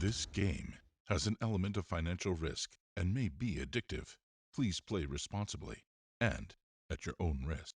This game has an element of financial risk and may be addictive. Please play responsibly and at your own risk.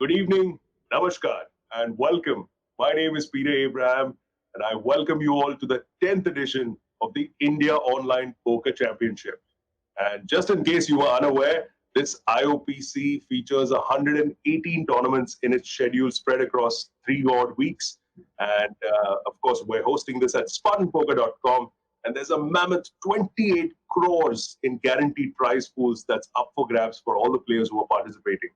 Good evening, namaskar, and welcome. My name is Peter Abraham, and I welcome you all to the 10th edition of the India Online Poker Championship. And just in case you are unaware, this IOPC features 118 tournaments in its schedule spread across 3 odd weeks. And of course, we're hosting this at SpartanPoker.com. And there's a mammoth 28 crores in guaranteed prize pools that's up for grabs for all the players who are participating.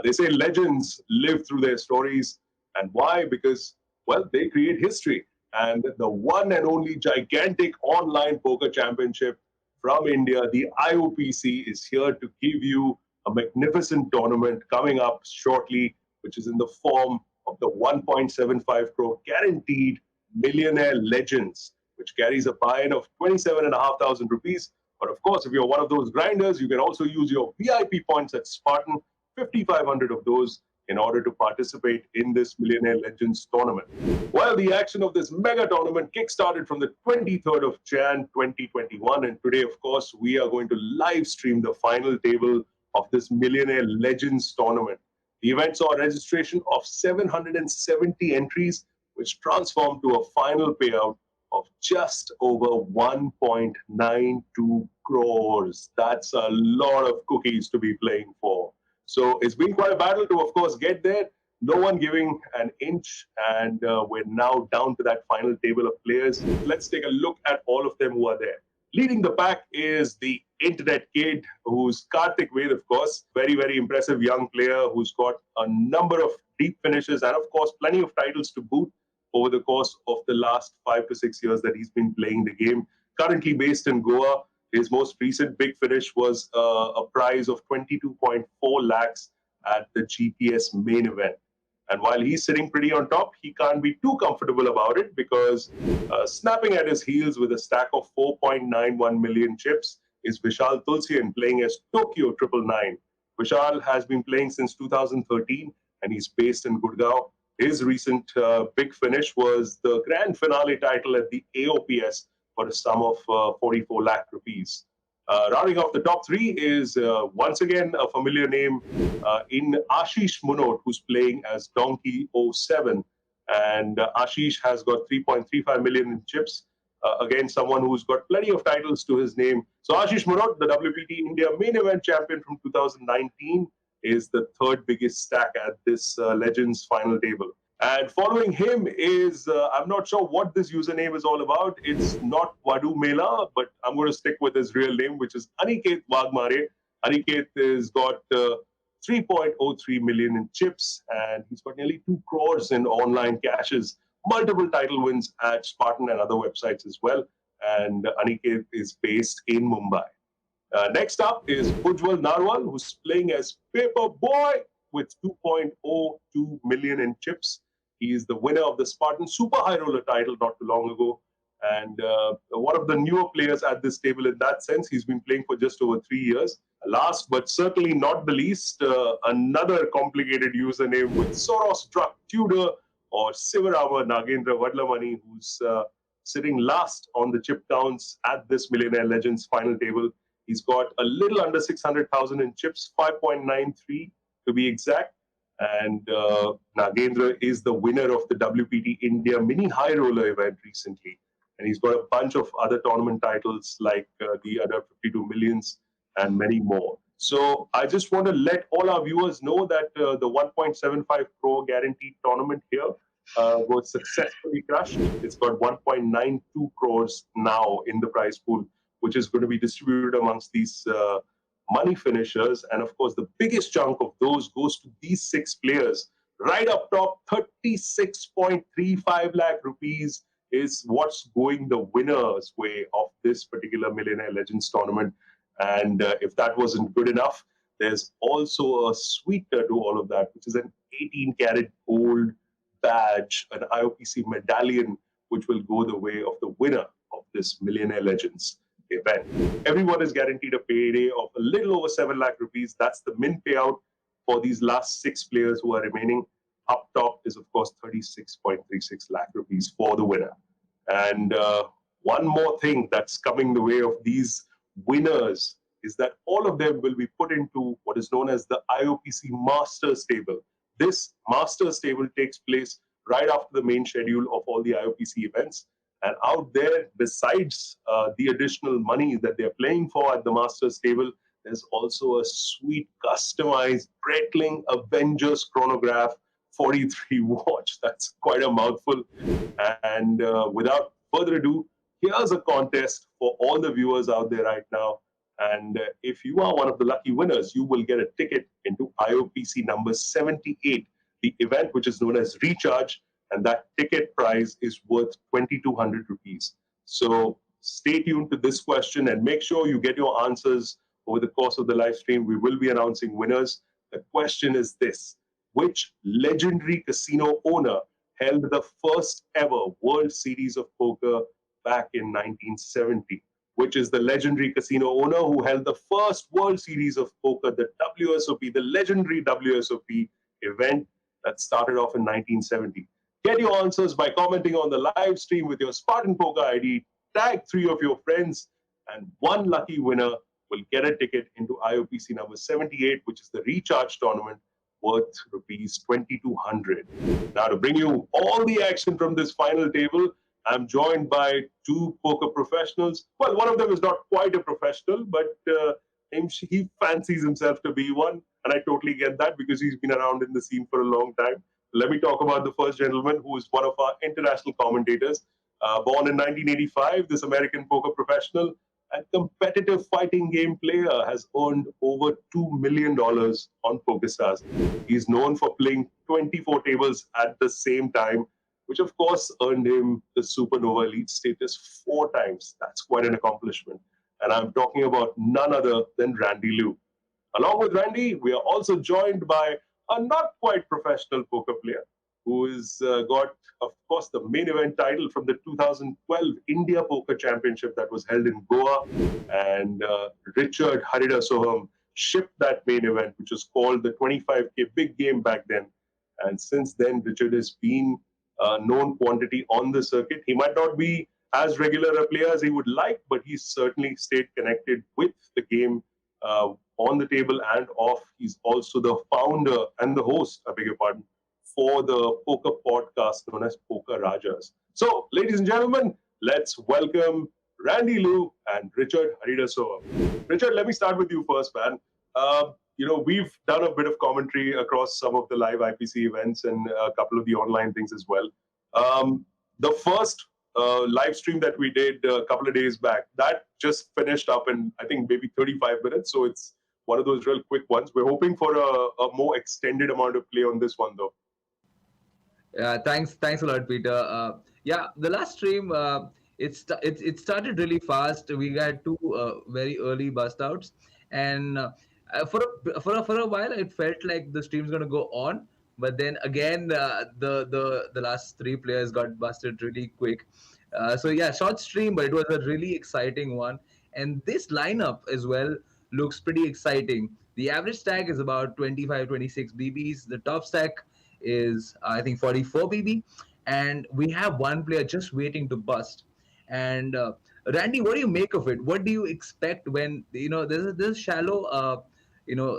They say legends live through their stories. And why? Because, well, they create history. And the one and only gigantic online poker championship from India, the IOPC, is here to give you a magnificent tournament coming up shortly, which is in the form of the 1.75 crore guaranteed Millionaire Legends, which carries a buy-in of 27,500 rupees. But of course, if you're one of those grinders, you can also use your VIP points at Spartan, 5,500 of those, in order to participate in this Millionaire Legends tournament. Well, the action of this mega tournament kickstarted from the 23rd of Jan 2021, and today, of course, we are going to live stream the final table of this Millionaire Legends tournament. The event saw a registration of 770 entries, which transformed to a final payout of just over 1.92 crores. That's a lot of cookies to be playing for. So it's been quite a battle to, of course, get there. No one giving an inch, and we're now down to that final table of players. Let's take a look at all of them who are there. Leading the pack is the internet kid, who's Kartik Ved, of course. Very, very impressive young player who's got a number of deep finishes and, of course, plenty of titles to boot over the course of the last 5 to 6 years that he's been playing the game. Currently based in Goa. His most recent big finish was a prize of 22.4 lakhs at the GPS main event. And while he's sitting pretty on top, he can't be too comfortable about it, because snapping at his heels with a stack of 4.91 million chips is Vishal Tulsian, playing as Tokyo 999. Vishal has been playing since 2013, and he's based in Gurgaon. His recent big finish was the grand finale title at the AOPS for a sum of 44 lakh rupees. Rounding off the top 3 is once again a familiar name in Ashish Munot, who's playing as Donkey 07. And Ashish has got 3.35 million in chips. Again, someone who's got plenty of titles to his name. So Ashish Munot, the WPT India main event champion from 2019, is the third biggest stack at this Legends final table. And following him is, I'm not sure what this username is all about. It's not Vadu Mela, but I'm going to stick with his real name, which is Aniket Waghmare. Aniket has got 3.03 million in chips, and he's got nearly 2 crores in online cashes, multiple title wins at Spartan and other websites as well. And Aniket is based in Mumbai. Next up is Ujjwal Narwal, who's playing as Paper Boy with 2.02 million in chips. He is the winner of the Spartan Super High Roller title not too long ago. And one of the newer players at this table in that sense. He's been playing for just over 3 years. Last but certainly not the least, another complicated username with Soros Druk Tudor or Sivarama Nagendra Vadlamani, who's sitting last on the chip counts at this Millionaire Legends final table. He's got a little under 600,000 in chips, 5.93 to be exact. And Nagendra is the winner of the WPT India Mini High Roller event recently. And he's got a bunch of other tournament titles like the other 52 millions and many more. So I just want to let all our viewers know that the 1.75 crore guaranteed tournament here was successfully crushed. It's got 1.92 crores now in the prize pool, which is going to be distributed amongst these money finishers. And of course, the biggest chunk of those goes to these 6 players. Right up top, 36.35 lakh rupees is what's going the winner's way of this particular Millionaire Legends tournament. And if that wasn't good enough, there's also a sweetener to all of that, which is an 18-karat gold badge, an IOPC medallion, which will go the way of the winner of this Millionaire Legends event. Everyone is guaranteed a payday of a little over 7 lakh rupees. That's the min payout for these last 6 players who are remaining. Up top is, of course, 36.36 lakh rupees for the winner. And one more thing that's coming the way of these winners is that all of them will be put into what is known as the IOPC Masters table. This Masters table takes place right after the main schedule of all the IOPC events. And out there, besides the additional money that they're playing for at the Masters table, there's also a sweet customized Breitling Avengers chronograph 43 watch. That's quite a mouthful. And without further ado, here's a contest for all the viewers out there right now. And if you are one of the lucky winners, you will get a ticket into IOPC number 78, the event which is known as Recharge. And that ticket price is worth 2,200 rupees. So stay tuned to this question and make sure you get your answers over the course of the live stream. We will be announcing winners. The question is this: which legendary casino owner held the first ever World Series of Poker back in 1970? Which is the legendary casino owner who held the first World Series of Poker, the WSOP, the legendary WSOP event that started off in 1970? Get your answers by commenting on the live stream with your Spartan Poker ID, tag 3 of your friends, and one lucky winner will get a ticket into IOPC number 78, which is the Recharge tournament, worth rupees 2,200. Now, to bring you all the action from this final table, I'm joined by 2 poker professionals. Well, one of them is not quite a professional, but he fancies himself to be one. And I totally get that because he's been around in the scene for a long time. Let me talk about the first gentleman, who is one of our international commentators. Born in 1985, this American poker professional and competitive fighting game player has earned over $2 million on PokerStars. He's known for playing 24 tables at the same time, which of course earned him the Supernova Elite status 4 times. That's quite an accomplishment. And I'm talking about none other than Randy Lew. Along with Randy, we are also joined by a not quite professional poker player who has got, of course, the main event title from the 2012 India Poker Championship that was held in Goa. And Richard Haridasoham shipped that main event, which was called the 25K Big Game back then. And since then, Richard has been a known quantity on the circuit. He might not be as regular a player as he would like, but he's certainly stayed connected with the game on the table and off. He's also the founder and the host, I beg your pardon, for the poker podcast known as Poker Rajas. So, ladies and gentlemen, let's welcome Randy Lew and Richard Haridasoham. Richard, let me start with you first, man. we've done a bit of commentary across some of the live IPC events and a couple of the online things as well. The first live stream that we did a couple of days back, that just finished up in, I think, maybe 35 minutes. So it's one of those real quick ones. We're hoping for a more extended amount of play on this one, though. Yeah, thanks a lot, Peter. Yeah, the last stream, it started really fast. We got two very early bust outs, and for a while, it felt like the stream's gonna go on. But then again, the last three players got busted really quick. So yeah, short stream, but it was a really exciting one. And this lineup as well looks pretty exciting. The average stack is about 25, 26 BBs. The top stack is I think 44 BB, and we have one player just waiting to bust. And Randy, what do you make of it? What do you expect when there's shallow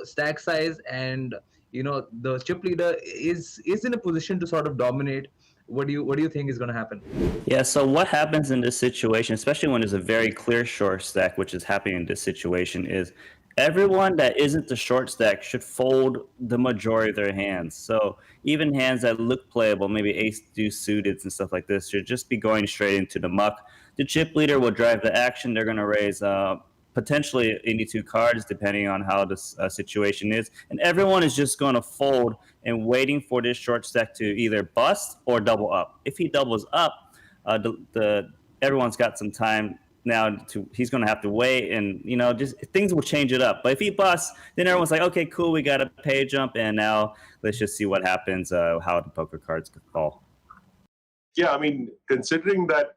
stack size, and the chip leader is in a position to sort of dominate? What do you think is going to happen? Yeah, so what happens in this situation, especially when there's a very clear short stack, which is happening in this situation, is everyone that isn't the short stack should fold the majority of their hands. So even hands that look playable, maybe ace deuce suited and stuff like this, should just be going straight into the muck. The chip leader will drive the action. They're going to raise potentially any two cards, depending on how this situation is. And everyone is just going to fold and waiting for this short stack to either bust or double up. If he doubles up, everyone's got some time now he's going to have to wait, and just things will change it up. But if he busts, then everyone's like, okay, cool, we got a pay jump, and now let's just see what happens, how the poker cards could fall. Yeah, I mean, considering that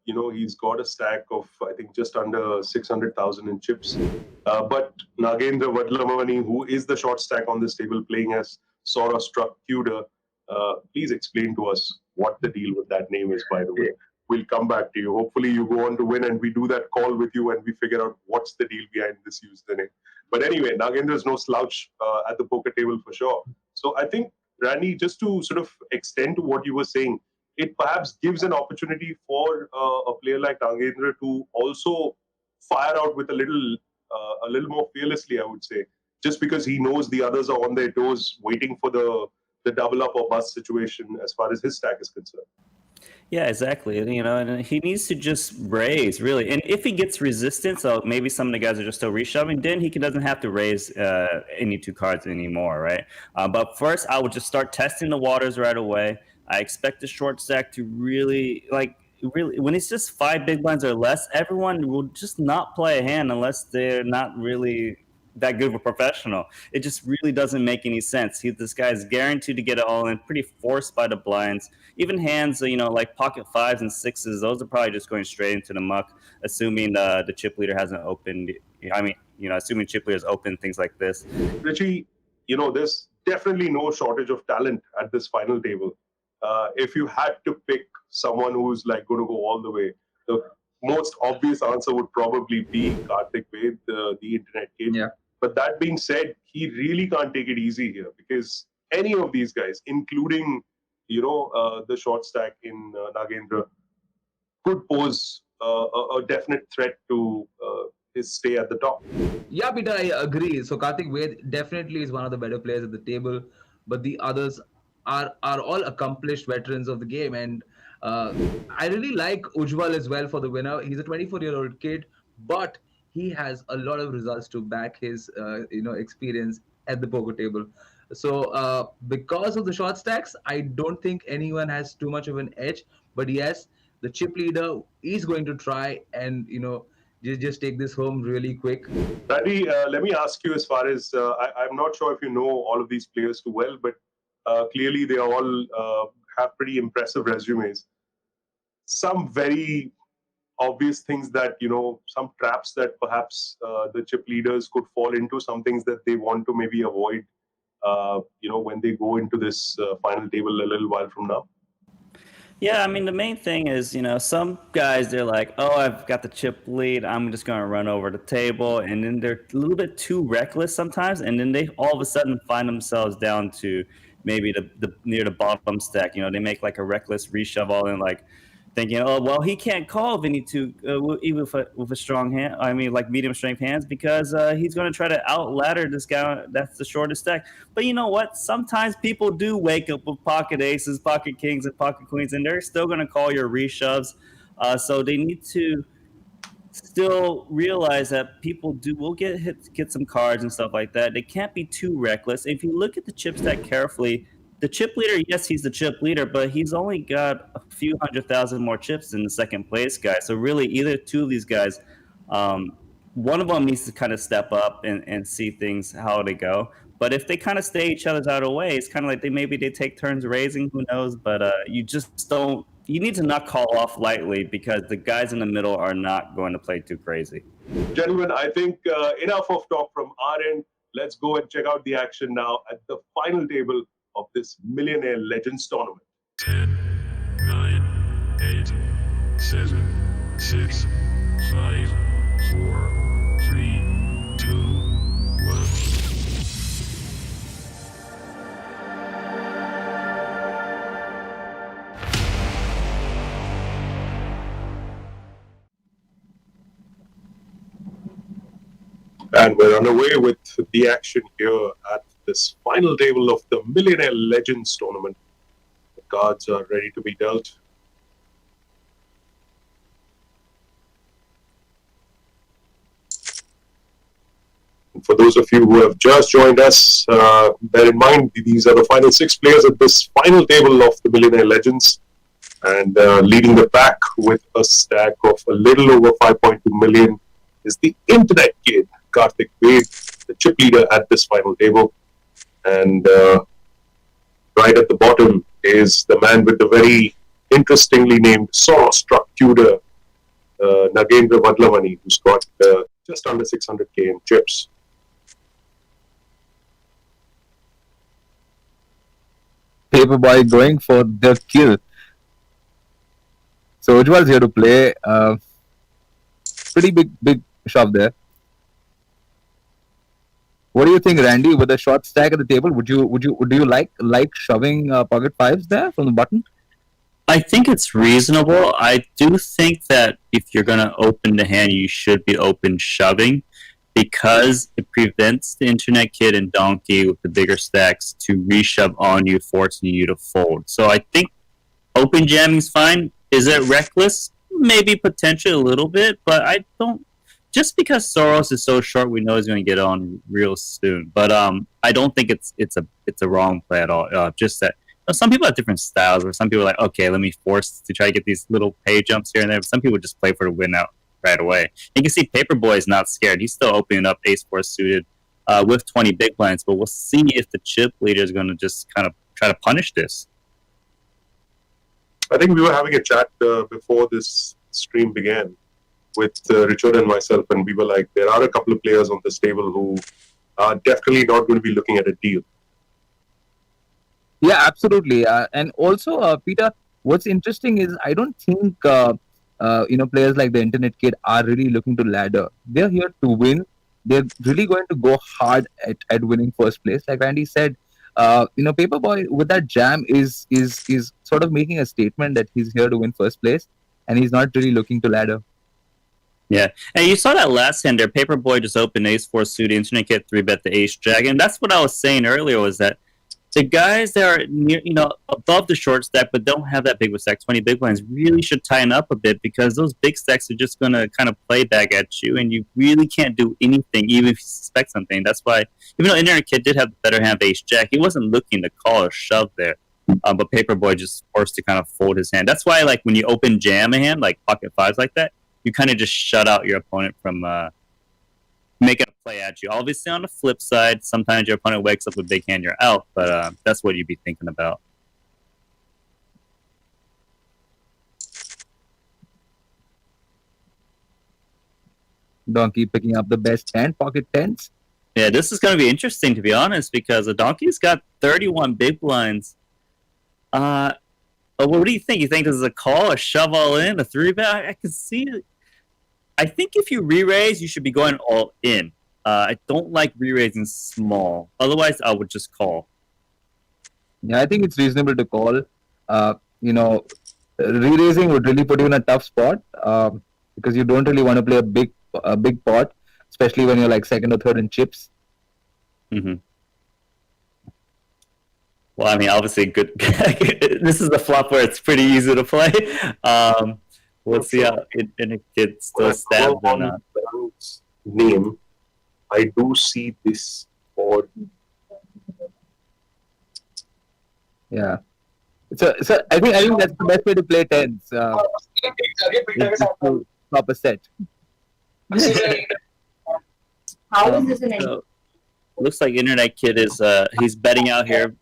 he's got a stack of, I think, just under 600,000 in chips, but Nagendra Waghmare, who is the short stack on this table, playing as Sora struck Tudor, please explain to us what the deal with that name is, by the way. We'll come back to you. Hopefully you go on to win and we do that call with you and we figure out what's the deal behind this username. But anyway, Nagendra is no slouch at the poker table for sure. So I think, Randy, just to sort of extend to what you were saying, it perhaps gives an opportunity for a player like Nagendra to also fire out with a little more fearlessly, I would say, just because he knows the others are on their toes waiting for the double up or bust situation as far as his stack is concerned. Yeah, exactly. And he needs to just raise, really. And if he gets resistance, so maybe some of the guys are just still reshoving, then he doesn't have to raise any two cards anymore, right? But first, I would just start testing the waters right away. I expect the short stack to really, when it's just 5 big blinds or less, everyone will just not play a hand unless they're not really that good of a professional. It just really doesn't make any sense. This guy is guaranteed to get it all in, pretty forced by the blinds. Even hands, like pocket 5s and 6s, those are probably just going straight into the muck, assuming the chip leader hasn't opened. Assuming chip leader's open, things like this. Richie, there's definitely no shortage of talent at this final table. If you had to pick someone who's going to go all the way, the most obvious answer would probably be Kartik Ved, the internet kid. Yeah. But that being said, he really can't take it easy here because any of these guys, including, the short stack in Nagendra, could pose a definite threat to his stay at the top. Yeah, Peter, I agree. So Kartik Ved definitely is one of the better players at the table, but the others are all accomplished veterans of the game. And I really like Ujjwal as well for the winner. He's a 24-year-old kid, but he has a lot of results to back his experience at the poker table. So because of the short stacks, I don't think anyone has too much of an edge. But yes, the chip leader is going to try and just take this home really quick. Randy, let me ask you, as far as I'm not sure if you know all of these players too well, but clearly they all have pretty impressive resumes. Some very obvious things that, some traps that perhaps the chip leaders could fall into, some things that they want to maybe avoid, when they go into this final table a little while from now? Yeah, I mean, the main thing is, some guys, they're like, oh, I've got the chip lead, I'm just going to run over the table. And then they're a little bit too reckless sometimes. And then they all of a sudden find themselves down to maybe the near the bottom stack. They make like a reckless reshove all in like thinking, oh well, he can't call if he need to, even with a strong hand. I mean, like medium strength hands, because he's going to try to out ladder this guy. That's the shortest stack. But you know what? Sometimes people do wake up with pocket aces, pocket kings, and pocket queens, and they're still going to call your reshoves. So they need to still realize that people will get some cards and stuff like that. They can't be too reckless. If you look at the chip stack carefully, the chip leader, yes, he's the chip leader, but he's only got a few 100,000 more chips than the second place guy. So really, either two of these guys, one of them needs to kind of step up and see things how they go. But if they kind of stay each other's out of the way, it's kind of like maybe they take turns raising. Who knows? But you just don't. You need to not call off lightly, because the guys in the middle are not going to play too crazy. Gentlemen, I think enough of talk from our end. Let's go and check out the action now at the final table of this Millionaire Legends tournament. 10, 9, 8, 7, 6, 5, 4, 3, 2, 1. And we're underway with the action here at this final table of the Millionaire Legends tournament. The cards are ready to be dealt. And for those of you who have just joined us, bear in mind these are the final 6 players at this final table of the Millionaire Legends. And leading the pack with a stack of a little over 5.2 million is the Internet Kid, Kartik Ved, the chip leader at this final table. And right at the bottom is the man with the very interestingly named Soros-struck Tudor, Nagendra Vadlamani, who's got just under 600k in chips. Paperboy going for the kill. So Ujjwal's here to play. Pretty big shove there. What do you think, Randy? With a short stack at the table, would you like shoving pocket fives there from the button? I think it's reasonable. I do think that if you're going to open the hand, you should be open shoving, because it prevents the Internet Kid and Donkey with the bigger stacks to reshove on you, forcing you to fold. So I think open jamming's fine. Is it reckless? Maybe potentially a little bit, but I don't. Just because Soros is so short, we know he's going to get on real soon. But I don't think it's a wrong play at all. Just that some people have different styles. Where some people are like, okay, let me force to try to get these little pay jumps here and there. But some people just play for the win out right away. You can see Paperboy is not scared. He's still opening up Ace-4 suited with 20 big blinds. But we'll see if the chip leader is going to just kind of try to punish this. I think we were having a chat before this stream began with Richard and myself, and we were like, there are a couple of players on this table who are definitely not going to be looking at a deal. Yeah, absolutely. And also, Peter, what's interesting is I don't think players like the Internet Kid are really looking to ladder. They're here to win. They're really going to go hard at winning first place. Like Randy said, Paperboy with that jam is sort of making a statement that he's here to win first place, and he's not really looking to ladder. Yeah, and you saw that last hand there. Paperboy just opened Ace-4 suited, Internet Kid 3-bet the Ace Jack, and that's what I was saying earlier, was that the guys that are near, above the short stack but don't have that big of a stack, 20 big blinds, really should tighten up a bit, because those big stacks are just going to kind of play back at you, and you really can't do anything, even if you suspect something. That's why, even though Internet Kid did have the better hand of Ace Jack, he wasn't looking to call or shove there. But Paperboy just forced to kind of fold his hand. That's why, like, when you open jam a hand, like pocket fives like that, you kind of just shut out your opponent from making a play at you. Obviously, on the flip side, sometimes your opponent wakes up with a big hand, you're out. But that's what you'd be thinking about. Donkey picking up the best hand, pocket tens. Yeah, this is going to be interesting, to be honest, because the Donkey's got 31 big blinds. What do you think? You think this is a call, a shove all in, a 3-bet? I can see it. I think if you re-raise, you should be going all in. I don't like re-raising small. Otherwise, I would just call. Yeah, I think it's reasonable to call. Re-raising would really put you in a tough spot because you don't really want to play a big pot, especially when you're like second or third in chips. Hmm. Well, I mean, obviously, good. This is the flop where it's pretty easy to play. We'll Not see sure. how it When still I go stabs or on not. Bank's name, I do see this odd. Yeah. So I think that's the best way to play tens. Is just to stop a set. How is this an So looks like Internet Kid is he's betting out here.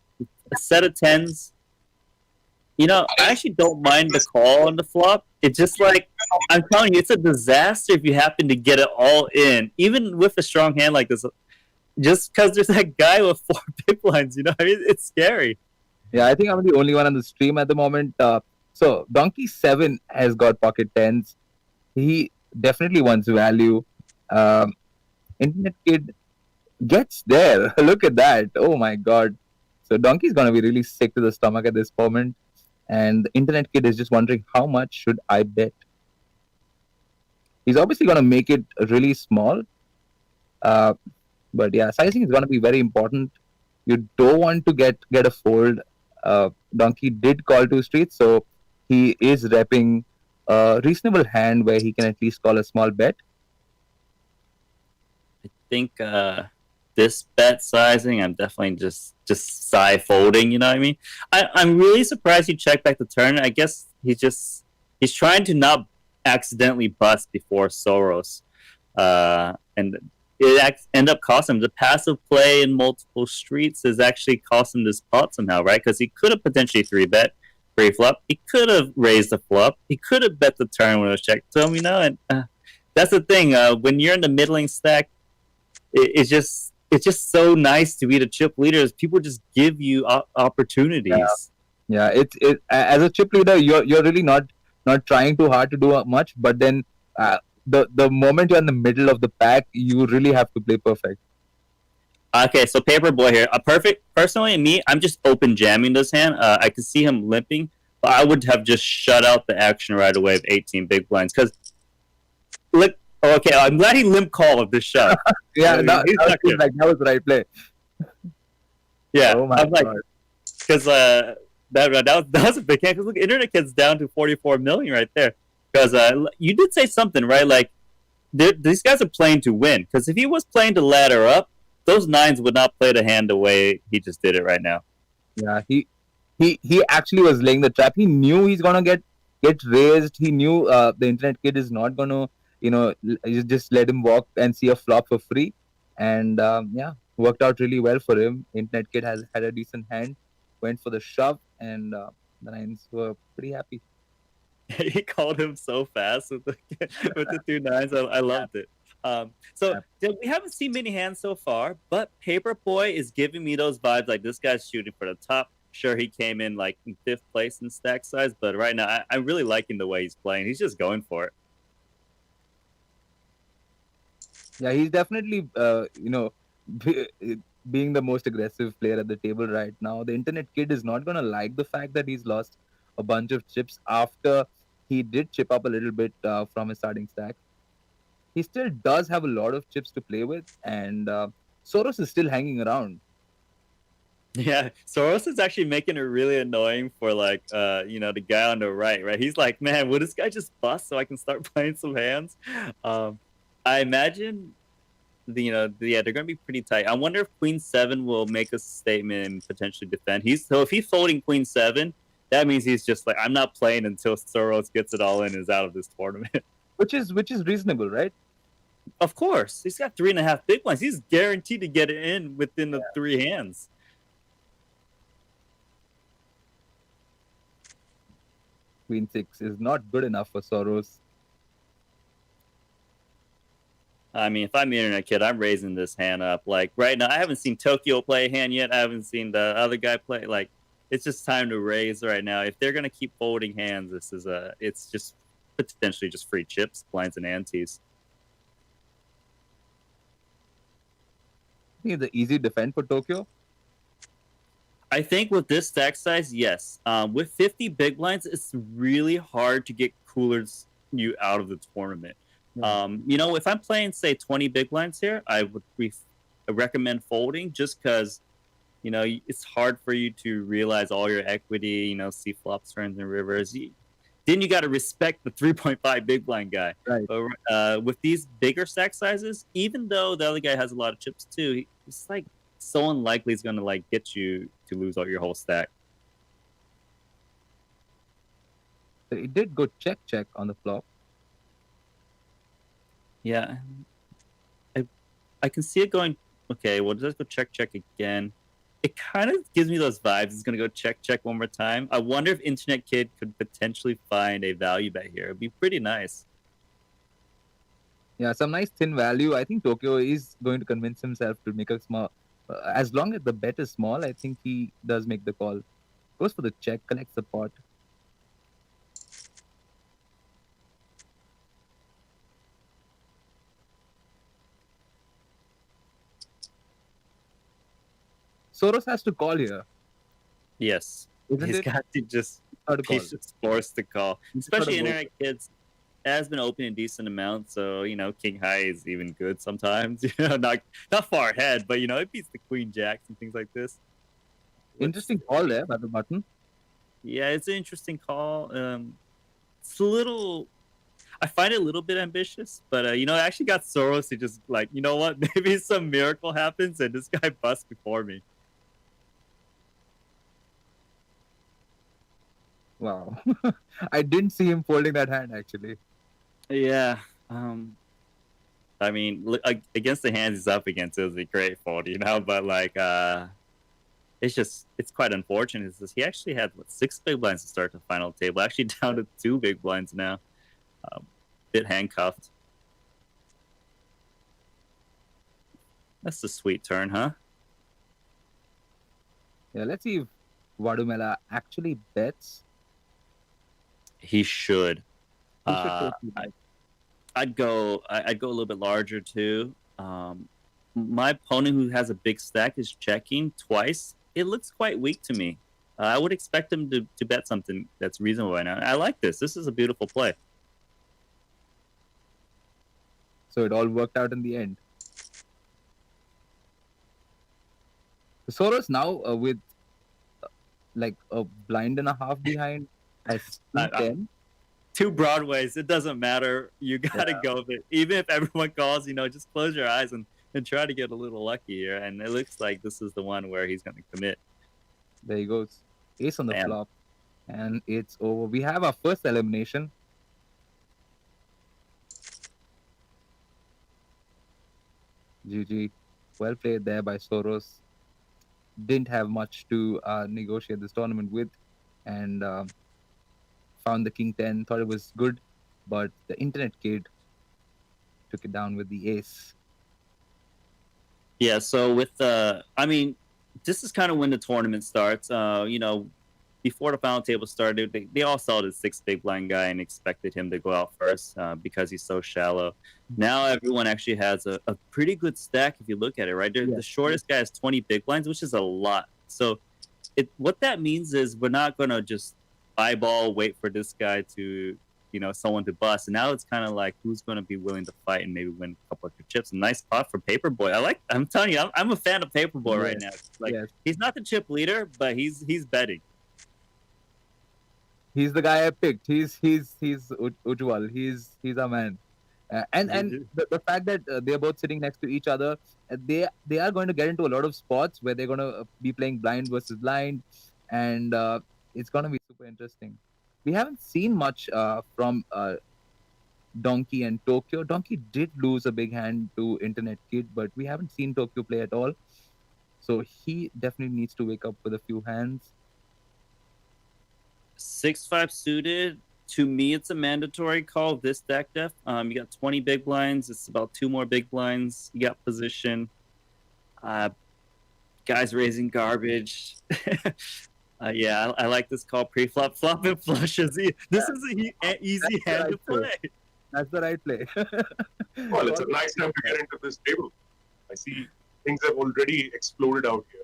A set of tens. You know, I actually don't mind the call on the flop. It's just like I'm telling you, it's a disaster if you happen to get it all in, even with a strong hand like this. Just because there's that guy with 4 big blinds, you know, I mean, it's scary. Yeah, I think I'm the only one on the stream at the moment. So Donkey 7 has got pocket tens. He definitely wants value. Um, Internet Kid gets there. Look at that. Oh my god. So Donkey's gonna be really sick to the stomach at this moment. And the Internet Kid is just wondering how much should I bet? He's obviously gonna make it really small. Uh, but yeah, sizing is gonna be very important. You don't want to get a fold. Donkey did call 2 streets, so he is repping a reasonable hand where he can at least call a small bet. I think this bet sizing, I'm definitely just side folding. You know what I mean? I'm really surprised he checked back the turn. I guess he's trying to not accidentally bust before Soros, and it end up costing him the passive play in multiple streets is actually cost him this pot somehow, right? Because he could have potentially 3-bet pre-flop. He could have raised the flop. He could have bet the turn when it was checked to him, you know. And that's the thing. When you're in the middling stack, it's just so nice to be the chip leaders. People just give you opportunities. Yeah, it as a chip leader, you're really not trying too hard to do much, but then the moment you're in the middle of the pack, you really have to play perfect. Okay, so Paperboy here. A perfect. Personally, me, I'm just open jamming this hand. I could see him limping, but I would have just shut out the action right away of 18 big blinds. Because, look, okay, I'm glad he limp called this shot. Yeah, He's not good. that was the right play. Yeah, Oh my I'm like, god. because that was a big hand. Because look, Internet Kid's down to 44 million right there. Because you did say something, right? Like, these guys are playing to win. Because if he was playing to ladder up, those nines would not play the hand the way he just did it right now. Yeah, he actually was laying the trap. He knew he's gonna get raised. He knew the Internet Kid is not gonna, just let him walk and see a flop for free. And yeah, worked out really well for him. Internet Kid has had a decent hand, went for the shove, and the nines were pretty happy. He called him so fast with the 2 nines. I loved it. So we haven't seen many hands so far, but Paperboy is giving me those vibes like this guy's shooting for the top. Sure, he came in like in 5th place in stack size, but right now I'm really liking the way he's playing. He's just going for it. Yeah, he's definitely being the most aggressive player at the table right now. The Internet Kid is not gonna like the fact that he's lost a bunch of chips after he did chip up a little bit from his starting stack. He still does have a lot of chips to play with, and Soros is still hanging around. Yeah, Soros is actually making it really annoying for like the guy on the right. He's like, man, will this guy just bust so I can start playing some hands? I imagine they're gonna be pretty tight. I wonder if Queen 7 will make a statement and potentially defend. If he's folding Queen 7, that means he's just like, I'm not playing until Soros gets it all in and is out of this tournament. Which is reasonable, right? Of course, he's got 3.5 big blinds. He's guaranteed to get it in within the 3 hands. Queen 6 is not good enough for Soros. I mean, if I'm the Internet Kid, I'm raising this hand up. Like right now, I haven't seen Tokyo play a hand yet. I haven't seen the other guy play. Like, it's just time to raise right now. If they're gonna keep folding hands, it's just potentially just free chips, blinds, and antes. I think it's an easy defend for Tokyo. I think with this stack size, yes. With 50 big blinds, it's really hard to get coolers you out of the tournament. If I'm playing, say, 20 big blinds here, I would recommend folding just because, it's hard for you to realize all your equity, see flops, turns, and rivers. Then you got to respect the 3.5 big blind guy. Right. But with these bigger stack sizes, even though the other guy has a lot of chips too, it's like so unlikely he's going to get you to lose all your whole stack. It did go check on the flop. Yeah. I can see it going, okay, well, let's go check again. It kind of gives me those vibes. It's going to go check one more time. I wonder if Internet Kid could potentially find a value bet here. It'd be pretty nice. Yeah, some nice thin value. I think Tokyo is going to convince himself to make a small. As long as the bet is small, I think he does make the call. Goes for the check, collects the pot. Soros has to call here. Yes. Isn't He's it? got to just, Got to call. he's just forced to call. He's got to Especially vote. Internet Kids has been open a decent amount, so King High is even good sometimes. Not far ahead, but it beats the Queen Jacks and things like this. Interesting call there by the button. Yeah, it's an interesting call. It's a little. I find it a little bit ambitious, but I actually got Soros to just you know what? Maybe some miracle happens and this guy busts before me. Wow. I didn't see him folding that hand actually. Yeah. I mean, against the hands he's up against, it was a great fold, but it's quite unfortunate. He actually had 6 big blinds to start the final table, actually down to 2 big blinds now. Bit handcuffed. That's a sweet turn, huh? Yeah, let's see if Vadumela actually bets. He should. He should totally bet. I'd go a little bit larger too. My opponent, who has a big stack, is checking twice. It looks quite weak to me. I would expect him to bet something that's reasonable right now. I like this. This is a beautiful play. So it all worked out in the end. Soros now with a blind and a half behind has 10. 2 Broadways, it doesn't matter. You got to go with it. Even if everyone calls, just close your eyes and try to get a little lucky here. And it looks like this is the one where he's going to commit. There he goes. Ace on the Damn. flop. And it's over. We have our first elimination. GG. Well played there by Soros. Didn't have much to negotiate this tournament with. And found the King 10. Thought it was good. But the Internet Kid took it down with the ace. Yeah, so with this is kind of when the tournament starts. Before the final table started, they all saw the 6 big blind guy and expected him to go out first because he's so shallow. Now everyone actually has a pretty good stack if you look at it, right? The shortest guy has 20 big blinds, which is a lot. So what that means is we're not going to just eyeball, wait for this guy to, someone to bust. And now it's kind of like who's going to be willing to fight and maybe win a couple of your chips. A nice spot for Paperboy. I'm telling you, I'm a fan of Paperboy right now. He's not the chip leader, but he's betting. He's the guy I picked. He's Ujwal. He's a man. And the fact that they're both sitting next to each other, they are going to get into a lot of spots where they're going to be playing blind versus blind, and it's going to be super interesting. We haven't seen much from Donkey and Tokyo. Donkey did lose a big hand to Internet Kid, but we haven't seen Tokyo play at all. So he definitely needs to wake up with a few hands. 6-5 suited. To me, it's a mandatory call. This stack def. You got 20 big blinds. It's about 2 more big blinds. You got position. Guys raising garbage. I like this call. Pre-flop, flop and flushes. This is an easy hand to play. That's the right play. Well, it's a nice time to get into this table. I see things have already exploded out here.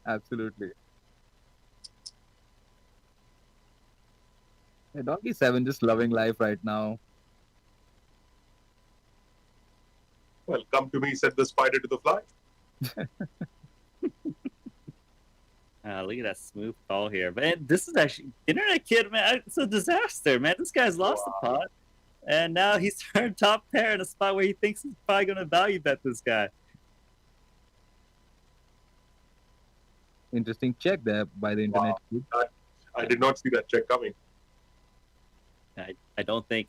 Absolutely. Yeah, Donkey 7 just loving life right now. Well, come to me, said the spider to the fly. Look at that smooth call here. Man, this is actually Internet Kid, man. It's a disaster, man. This guy's lost the pot. And now he's turned top pair in a spot where he thinks he's probably going to value bet this guy. Interesting check there by the internet kid. I did not see that check coming. I don't think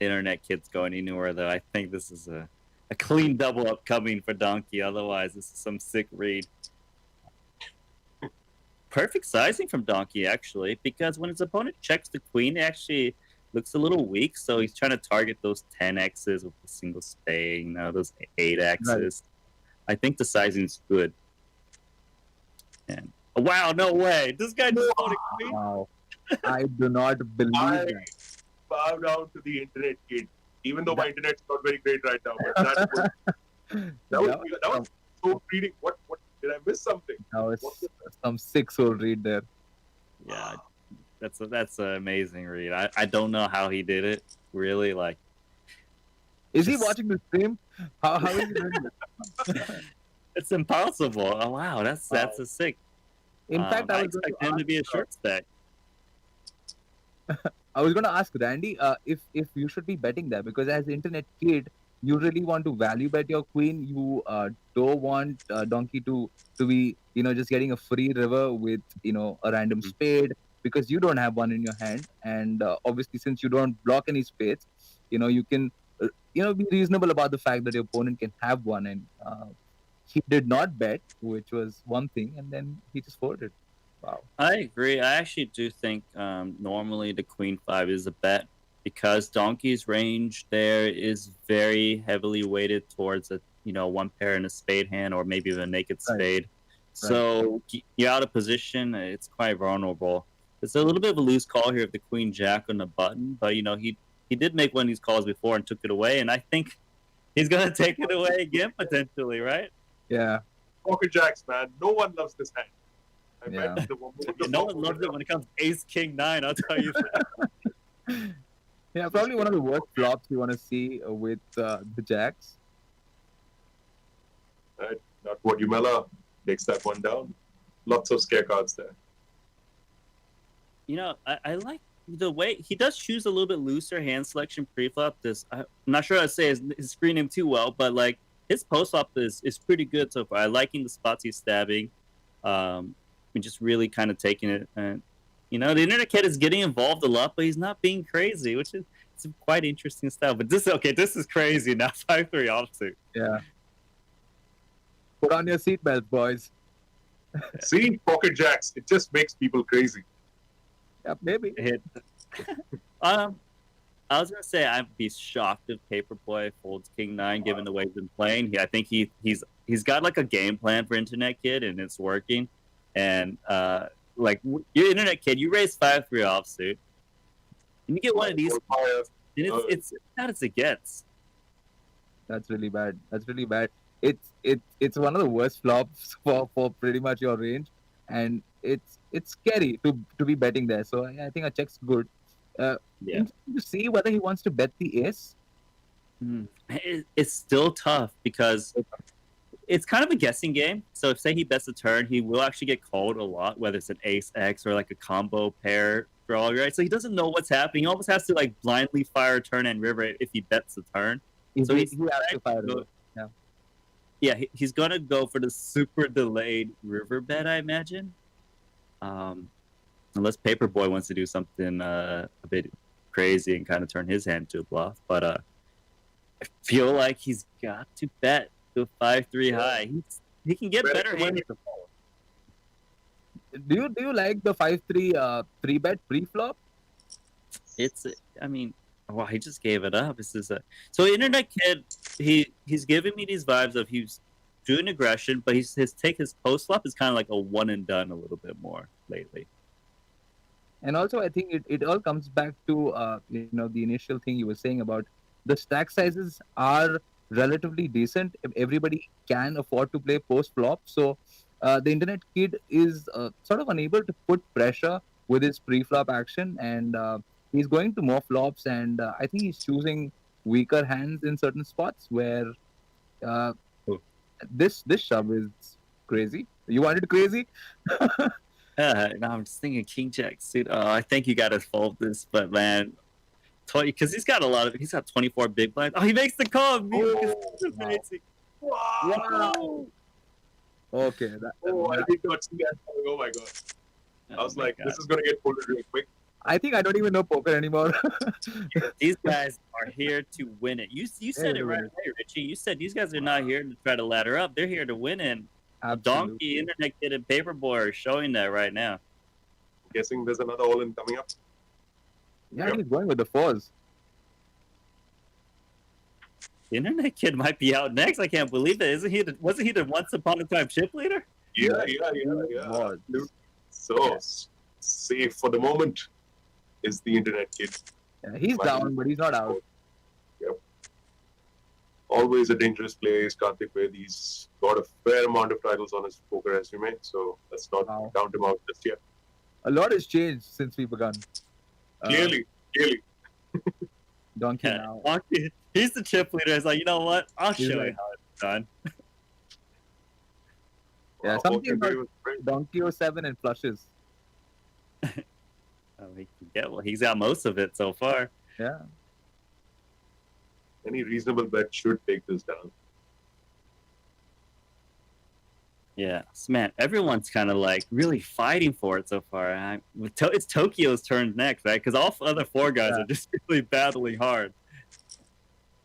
Internet Kid's going anywhere, though. I think this is a clean double upcoming for Donkey. Otherwise, this is some sick read. Perfect sizing from Donkey, actually, because when his opponent checks the queen, it actually looks a little weak. So he's trying to target those 10x's with a single spade, you know, those 8x's. Right. I think the sizing's good. And wow, no way. This guy just folded queen. Wow. I do not believe that. Bow down to the internet kid, even though my internet's not very great right now. But that was so reading. What did I miss something? That was some 6-hole read there. Yeah, that's an amazing read. I don't know how he did it. Really, like. Is he watching the stream? How is he doing this? It's impossible. Oh wow, that's a sick. In fact, I expect him to be a short stack. I was going to ask Randy if you should be betting there, because as internet kid, you really want to value bet your queen. You don't want Donkey to be just getting a free river with a random spade, because you don't have one in your hand, and obviously since you don't block any spades, you can be reasonable about the fact that your opponent can have one, and he did not bet, which was one thing, and then he just folded. Wow. I agree. I actually do think normally the queen 5 is a bet, because Donkey's range there is very heavily weighted towards a one pair in a spade hand, or maybe even a naked spade. Right. So you're out of position. It's quite vulnerable. It's a little bit of a loose call here with the queen jack on the button, but he did make one of these calls before and took it away, and I think he's gonna take it away again potentially, right? Yeah. Pocket jacks, man. No one loves this hand. No one loves it when it comes ace king 9. I'll tell you that. Yeah, probably one of the worst flops you want to see with the jacks. Right. Not Guatemala takes that one down. Lots of scare cards there. I like the way he does choose a little bit looser hand selection pre-flop. I'm not sure I'd say his screen name too well, but like his post-flop is pretty good so far. I liking the spots he's stabbing. Just really kind of taking it. And, the internet kid is getting involved a lot, but he's not being crazy, which is quite interesting style. But this is crazy now. 5-3 offsuit. Yeah. Put on your seatbelt, boys. See, pocket jacks. It just makes people crazy. Yeah, maybe. I was gonna say I'd be shocked if Paperboy folds King 9, given the way he's been playing. I think he's got like a game plan for internet kid, and it's working. And like your internet kid, you raise 5-3 offsuit, and you get one of these, and it's not as it gets. That's really bad. It's one of the worst flops for pretty much your range, and it's scary to be betting there. So I think a check's good. To see whether he wants to bet the ace. It's still tough because it's kind of a guessing game. So if say he bets a turn, he will actually get called a lot, whether it's an ace X or like a combo pair draw, right? So he doesn't know what's happening. He almost has to like blindly fire a turn and river if he bets the turn. So he has to fire the he's gonna go for the super delayed river bet, I imagine. Unless Paperboy wants to do something a bit crazy and kind of turn his hand to a bluff. But I feel like he's got to bet to a 5-3 high. He can get better hands. Do you like the 5-3 3-bet pre-flop? Wow, he just gave it up. So internet kid, he's giving me these vibes of he's doing aggression, but his post flop is kind of like a one and done a little bit more lately. And also, I think it all comes back to the initial thing you were saying about the stack sizes are relatively decent. Everybody can afford to play post flop, so the internet kid is sort of unable to put pressure with his pre-flop action, and he's going to more flops, and I think he's choosing weaker hands in certain spots where uh, this shove is crazy. You want it crazy? No, I'm just thinking King Jack suit. Oh, I think you got to fold this, but man, 20 because he's got 24 big blinds. Oh, he makes the call. Oh, Amazing. wow. Okay. I did not see that coming. Oh my god. I was like, this is going to get pulled real quick. I think I don't even know poker anymore. These guys are here to win it. You said it right away, Richie. You said these guys are not here to try to ladder up. They're here to win it. Donkey, Internet Kid, and Paperboy are showing that right now. I'm guessing there's another all-in coming up. Yeah, he's going with the fours. The Internet Kid might be out next. I can't believe it. Wasn't he the once upon a time chip leader? Yeah. So, safe for the moment is the Internet Kid. Yeah, he's down, but he's not out. Yep. Always a dangerous player is Kartik Ved. He's got a fair amount of titles on his poker resume, so let's not count him out just yet. A lot has changed since we begun. Clearly. Donkey now. Donkey, he's the chip leader. He's like, you know what? I'll show you how it's done. Yeah, something about Donkey 07 and flushes. He's got most of it so far. Yeah. Any reasonable bet should take this down. Yeah, man, everyone's kind of like really fighting for it so far. It's Tokyo's turn next, right? Because all other four guys are just really battling hard.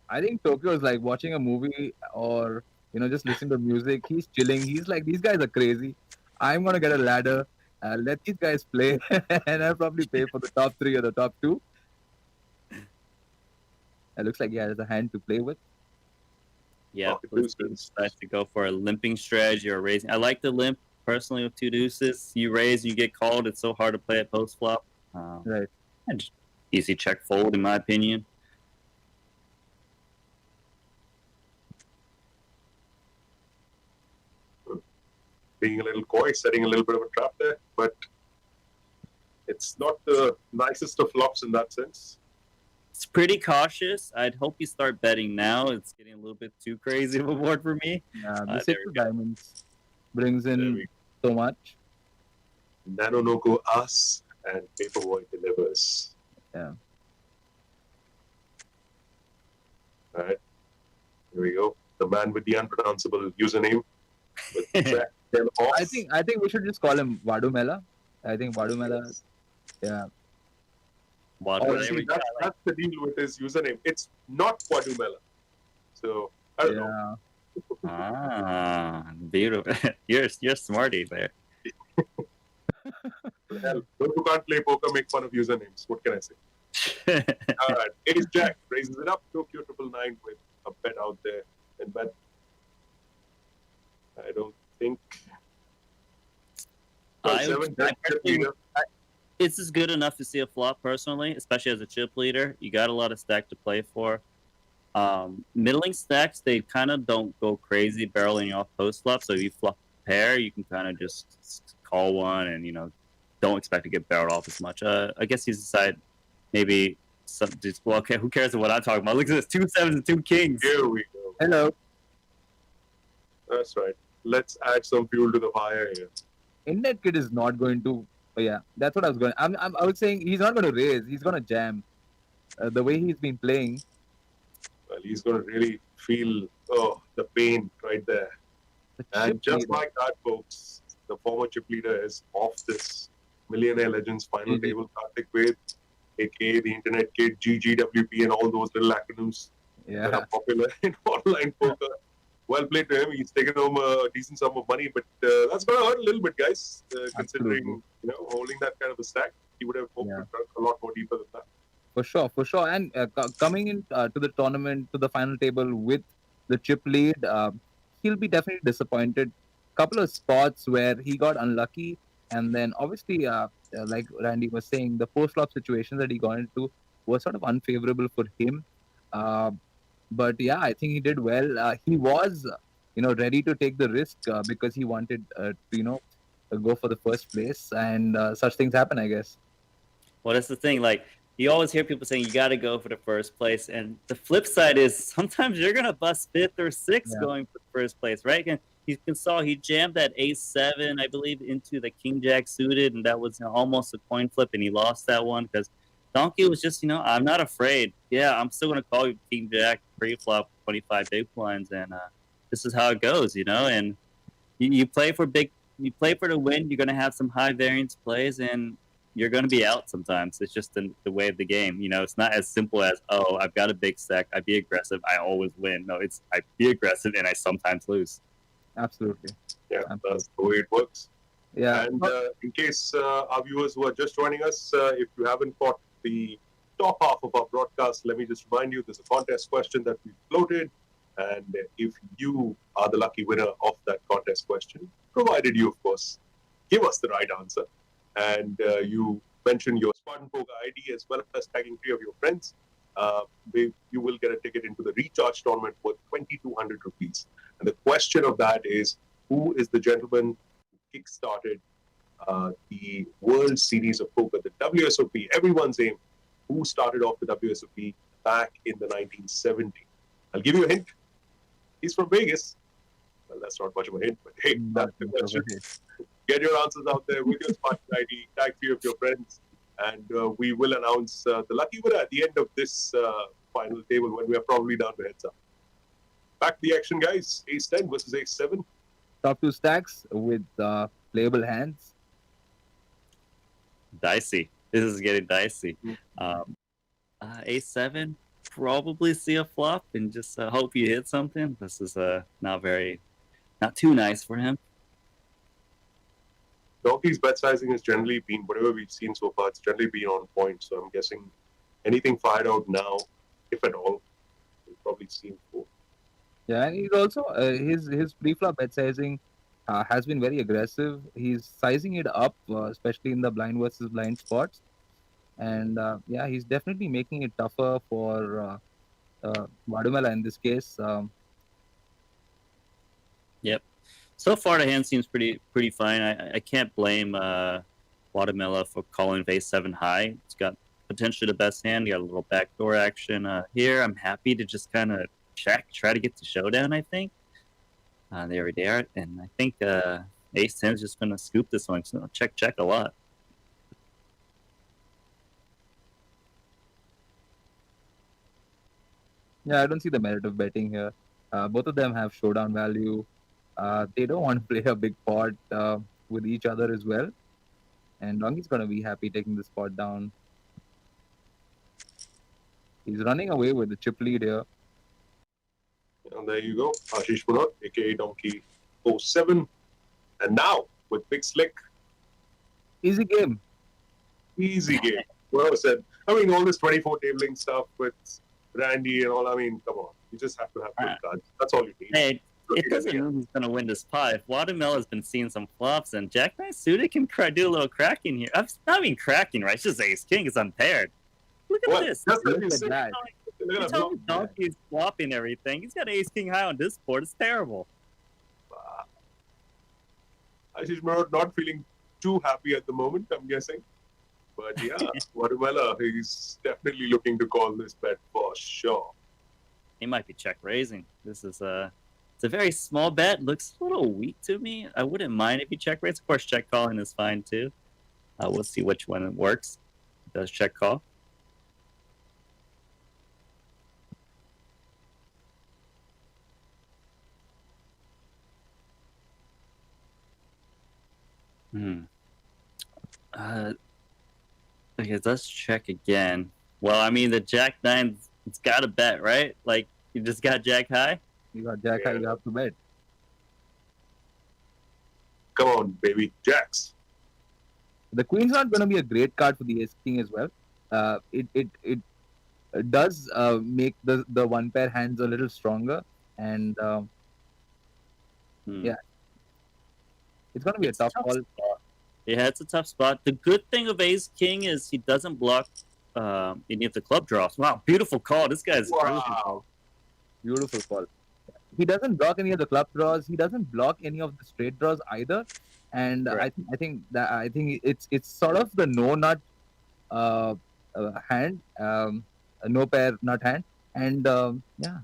I think Tokyo is like watching a movie or, just listening to music. He's chilling. He's like, these guys are crazy. I'm going to get a ladder. Let these guys play. And I'll probably pay for the top 3 or the top 2. It looks like he has a hand to play with. Yeah, decides to go for a limping strategy or raising. I like the limp personally with 2 deuces. You raise, you get called. It's so hard to play at post flop. Right. And just easy check fold, in my opinion. Being a little coy, setting a little bit of a trap there, but it's not the nicest of flops in that sense. It's pretty cautious. I'd hope you start betting now. It's getting a little bit too crazy of a board for me. The 6 of diamonds brings in so much. Nano no go us and Paperboy delivers. Yeah. All right. Here we go. The man with the unpronounceable username. I think we should just call him Vadumela. I think Vadumela. Yeah. See, that's the deal with his username. It's not Vadumela. So I don't know. Beautiful. You're smarty there. Hell, those who can't play poker make fun of usernames. What can I say? All right. Ace Jack raises it up. Tokyo 999 with a bet out there. And bet. I don't think. This is good enough to see a flop personally, especially as a chip leader. You got a lot of stack to play for. Middling stacks, they kind of don't go crazy barreling off post flop. So if you flop a pair, you can kind of just call one and, don't expect to get barreled off as much. I guess he's decided maybe okay, who cares what I'm talking about? Look at this, 2 7s and 2 kings. Here we go. Hello. That's right. Let's add some fuel to the fire here. Internet Kid is not going to. Oh yeah, that's what I was going. I was saying he's not going to raise. He's going to jam. The way he's been playing. Well, he's going to really feel the pain right there. And just like that, folks, the former chip leader is off this Millionaire Legends final table. Kartik Ved, aka the Internet Kid, GGWP, and all those little acronyms that are popular in online poker. Well played to him. He's taken home a decent sum of money, but that's going to hurt a little bit, guys. Considering holding that kind of a stack, he would have hoped to drunk a lot more deeper than that. For sure. And coming in to the tournament, to the final table with the chip lead, he'll be definitely disappointed. Couple of spots where he got unlucky, and then obviously, like Randy was saying, the post-flop situations that he got into were sort of unfavorable for him. But yeah, I think he did well. He was, ready to take the risk because he wanted to, go for the first place, and such things happen, I guess. Well, that's the thing. Like, you always hear people saying you got to go for the first place, and the flip side is sometimes you're gonna bust fifth or sixth Yeah. going for first place, right? And he jammed that ace seven, I believe, into the king jack suited, and that was almost a coin flip, and he lost that one because Donkey was just, I'm not afraid. Yeah, I'm still gonna call you king jack pre-flop 25 big blinds, and this is how it goes, and you play for you play for the win. You're gonna have some high variance plays, and you're going to be out sometimes. It's just the way of the game. It's not as simple as, oh, I've got a big stack. I be aggressive. I always win. No, it's I be aggressive and I sometimes lose. Absolutely. Yeah, Absolutely. that's the way it works. Yeah. And in case our viewers who are just joining us, if you haven't caught the top half of our broadcast, let me just remind you there's a contest question that we floated. And if you are the lucky winner of that contest question, provided you, of course, give us the right answer, and you mention your Spartan Poker ID as well as tagging 3 of your friends, you will get a ticket into the recharge tournament worth 2,200 rupees. And the question of that is, who is the gentleman who kickstarted the World Series of Poker, the WSOP, everyone's aim, who started off the WSOP back in the 1970s? I'll give you a hint. He's from Vegas. Well, that's not much of a hint, but hey, that's the question. Get your answers out there with your Spartan ID, tag 3 of your friends, and we will announce the lucky winner at the end of this final table when we are probably down to heads up. Back to the action, guys. Ace 10 versus Ace 7. Top 2 stacks with playable hands. Dicey. This is getting dicey. Ace 7, probably see a flop and just hope you hit something. This is not too nice for him. Donkey's bet sizing has generally been, whatever we've seen so far, it's generally been on point. So I'm guessing anything fired out now, if at all, we've probably seen before. Yeah, and he's also his pre-flop bet sizing has been very aggressive. He's sizing it up, especially in the blind versus blind spots, and yeah, he's definitely making it tougher for Guatemala in this case. Yep. So far, the hand seems pretty fine. I can't blame Guatemala for calling Ace 7 high. It's got potentially the best hand. You got a little backdoor action here. I'm happy to just kind of check, try to get the showdown, I think. There we are. And I think Ace 10 is just going to scoop this one. So check a lot. Yeah, I don't see the merit of betting here. Both of them have showdown value. They don't want to play a big pot with each other as well. And Donkey's going to be happy taking this pot down. He's running away with the chip lead here. And there you go. Ashish Munot, a.k.a. Donkey 07. And now, with Big Slick. Easy game. Easy game. Well said. I mean, all this 24 tabling stuff with Randy and all, I mean, come on. You just have to have good cards. That's all you need. Hey, it doesn't mean he's going to win this pot. If Guatemala's been seeing some flops, and Jack 9 suited can do a little cracking here. I'm not even cracking, right? It's just Ace King. It's unpaired. Look at this. Look at that. You tell me Donkey's flopping everything. He's got Ace King high on this board. It's terrible. Ashish Munot not feeling too happy at the moment, I'm guessing. But yeah, Guatemala, he's definitely looking to call this bet for sure. He might be check raising. This is it's a very small bet. Looks a little weak to me. I wouldn't mind if you check raise. Of course, check calling is fine too. We'll see which one works. Does check call. Okay, let's check again. Well, I mean, the Jack 9, it's got to bet, right? Like, you just got Jack high? You got Jack high, you have to bet. Come on, baby. Jacks. The Queen's not going to be a great card for the Ace King as well. It does make the one pair hands a little stronger, and yeah, it's going to be a tough call. Yeah, it's a tough spot. The good thing of Ace King is he doesn't block any of the club draws. Wow, beautiful call. This guy's Beautiful call. He doesn't block any of the club draws. He doesn't block any of the straight draws either. and Correct. I think it's sort of the no nut uh, hand, a no pair nut hand, and yeah,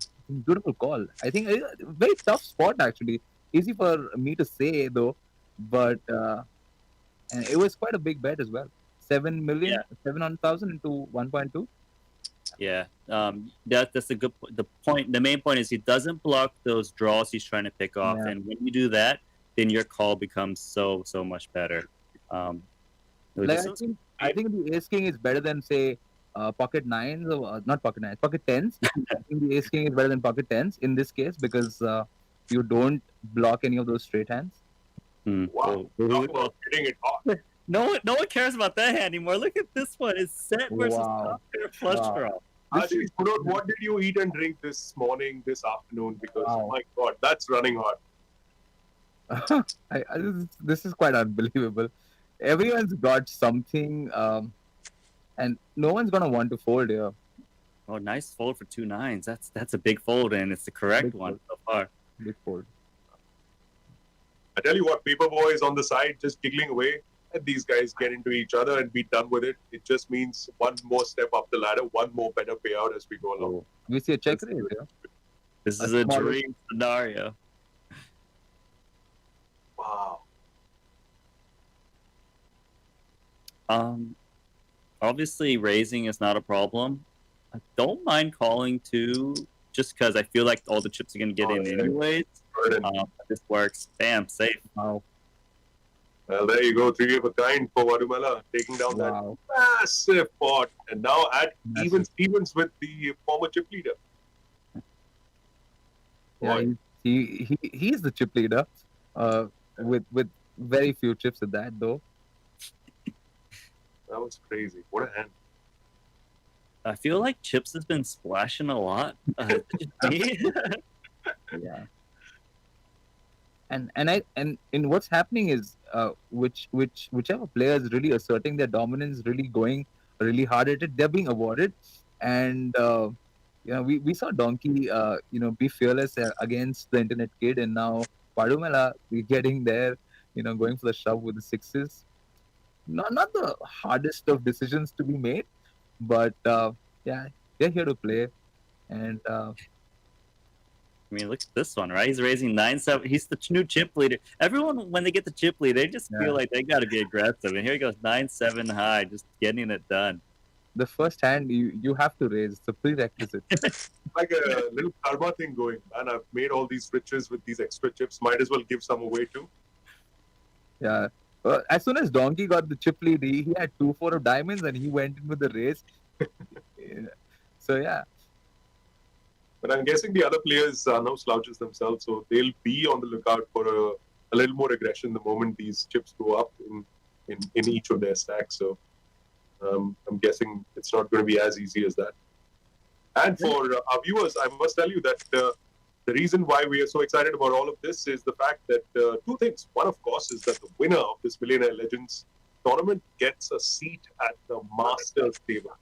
beautiful call. I think very tough spot actually. Easy for me to say though, but and it was quite a big bet as well. 7 million, Yeah. 700,000 into 1.2. Yeah. That's a good point. The main point is he doesn't block those draws he's trying to pick off, Yeah. and when you do that, then your call becomes so much better. Um, Like this one's I think the ace king is better than say pocket nines or not pocket nines, pocket tens. I think the ace king is better than pocket tens in this case because you don't block any of those straight hands. Wow. Talk about hitting it hard. No one cares about that hand anymore. Look at this one. It's set versus Wow. top pair flush Wow. draw. Ashish Munot, what did you eat and drink this morning, this afternoon? Because, Wow. my God, that's running hard. This is quite unbelievable. Everyone's got something, and no one's gonna want to fold here. Oh, nice fold for 2 9s. That's a big fold, and it's the correct Big one fold. so far. Big fold. I tell you what, Paperboy is on the side just giggling away. Let these guys get into each other and be done with it. It just means one more step up the ladder, one more better payout as we go along. Oh, we see a check raise here. This A is a small- dream scenario. Wow. Obviously raising is not a problem. I don't mind calling too, just because I feel like all the chips are gonna get in anyways. Burden. This works. Bam, safe. Wow. Well, there you go. 3 of a kind for Vadumala, taking down Wow. that massive pot. And now at Massive. even Stevens with the former chip leader. Yeah, Boy. he's the chip leader, with very few chips at that though. That was crazy. What a hand. I feel like chips has been splashing a lot. Yeah. And what's happening is whichever player is really asserting their dominance, really going really hard at it, they're being awarded. And we saw Donkey be fearless against the internet kid, and now Padumela getting there, going for the shove with the sixes. Not the hardest of decisions to be made, but yeah, they're here to play. And I mean, look at this one, right? He's raising 9-7. He's the new chip leader. Everyone, when they get the chip lead, they just Yeah. feel like they got to be aggressive. And here he goes, 9-7 high, just getting it done. the first hand you have to raise. It's a prerequisite. Like a little karma thing going. Man, I've made all these riches with these extra chips. Might as well give some away too. Yeah. As soon as Donkey got the chip lead, he had 2-4 of diamonds and he went in with the raise. Yeah. So yeah, But I'm guessing the other players are no slouches themselves, so they'll be on the lookout for a little more aggression the moment these chips go up in each of their stacks. So I'm guessing it's not going to be as easy as that. And for our viewers, I must tell you that the reason why we are so excited about all of this is the fact that two things. One, of course, is that the winner of this Millionaire Legends tournament gets a seat at the Masters table.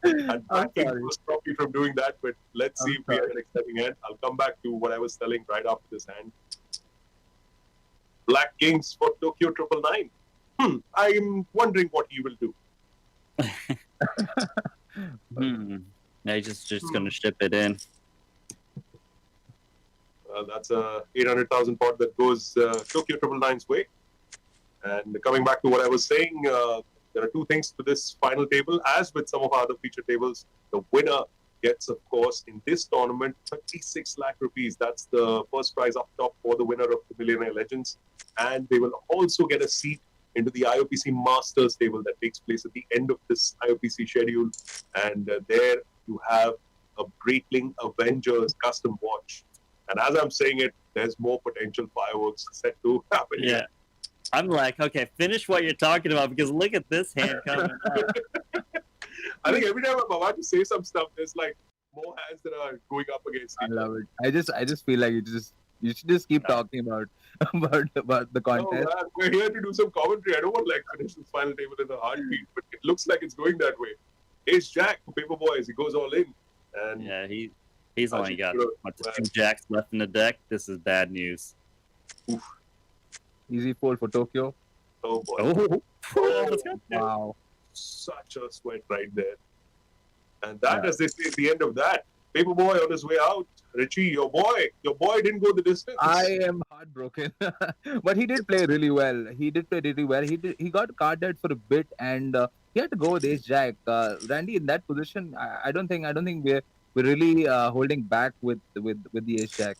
And backing sorry. will stop you from doing that, but let's see I'm if we have sorry. an exciting hand. I'll come back to what I was telling right after this hand. Black Kings for Tokyo 999. I'm wondering what he will do. Yeah, he's just going to ship it in. That's a 800,000 pot that goes Tokyo 999's way. And coming back to what I was saying, there are two things to this final table. As with some of our other feature tables, the winner gets, of course, in this tournament, 36 lakh rupees. That's the first prize up top for the winner of the Millionaire Legends. And they will also get a seat into the IOPC Masters table that takes place at the end of this IOPC schedule. And there you have a Breitling Avengers custom watch. And as I'm saying it, there's more potential fireworks set to happen. Yeah. I'm like, okay, finish what you're talking about because look at this hand coming up. I think every time I'm about to say some stuff, there's like more hands that are going up against I each love other. it. I just feel like you should just keep talking about the No, contest. man, we're here to do some commentary. I don't want to like finish this final table in a heartbeat, but it looks like it's going that way. Ace Jack for Paper Boys. He goes all in. And Yeah, he's only Ashish got Munot, what, 2 jacks left in the deck. This is bad news. Easy fold for Tokyo. Oh boy. Oh, Wow. Such a sweat right there. And that, as they say, at the end of that, Paperboy on his way out. Richie, your boy didn't go the distance. I am heartbroken, but he did play really well. He did play really well. He got carded for a bit, and he had to go with Ace Jack. Randy, in that position, I don't think we're really holding back with the Ace Jack.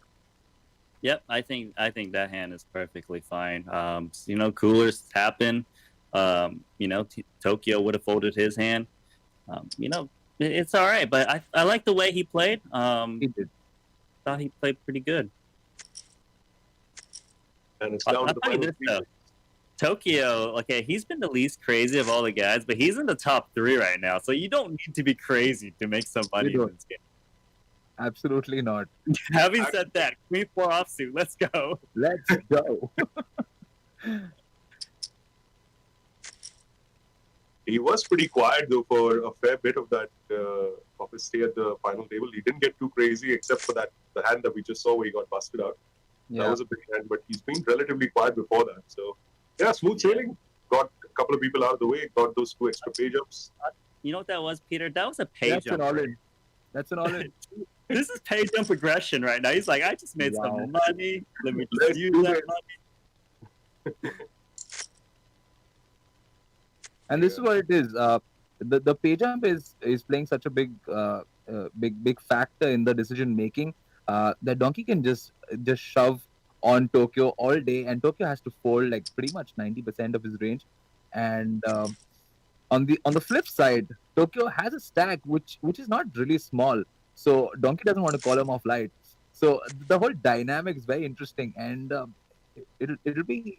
Yep, I think that hand is perfectly fine. Coolers happen. Tokyo would have folded his hand. It's all right, but I like the way he played. He did. Thought he played pretty good. And it's down I'll to the tell you final this three. though. Tokyo, okay, he's been the least crazy of all the guys, but he's in the top 3 right now. So you don't need to be crazy to make some money in don't. this game. Absolutely not. Having said that, Queen 4 offsuit, let's go. Let's go. He was pretty quiet though for a fair bit of that of his stay at the final table. He didn't get too crazy except for the hand that we just saw where he got busted out. That Yeah. was a big hand, but he's been relatively quiet before that. So yeah, smooth sailing. Got a couple of people out of the way. Got those 2 extra pay jumps. You know what that was, Peter? That was a pay That's jump. an all-in. That's an all-in. This is pay jump aggression right now. He's like, I just made Wow. some money. Let me Let's just use do that it. money. And this is what it is. The pay jump is playing such a big factor in the decision making that Donkey can just shove on Tokyo all day, and Tokyo has to fold like pretty much 90% of his range. And on the flip side, Tokyo has a stack which is not really small, so Donkey doesn't want to call him off light. So the whole dynamic is very interesting, and it'll be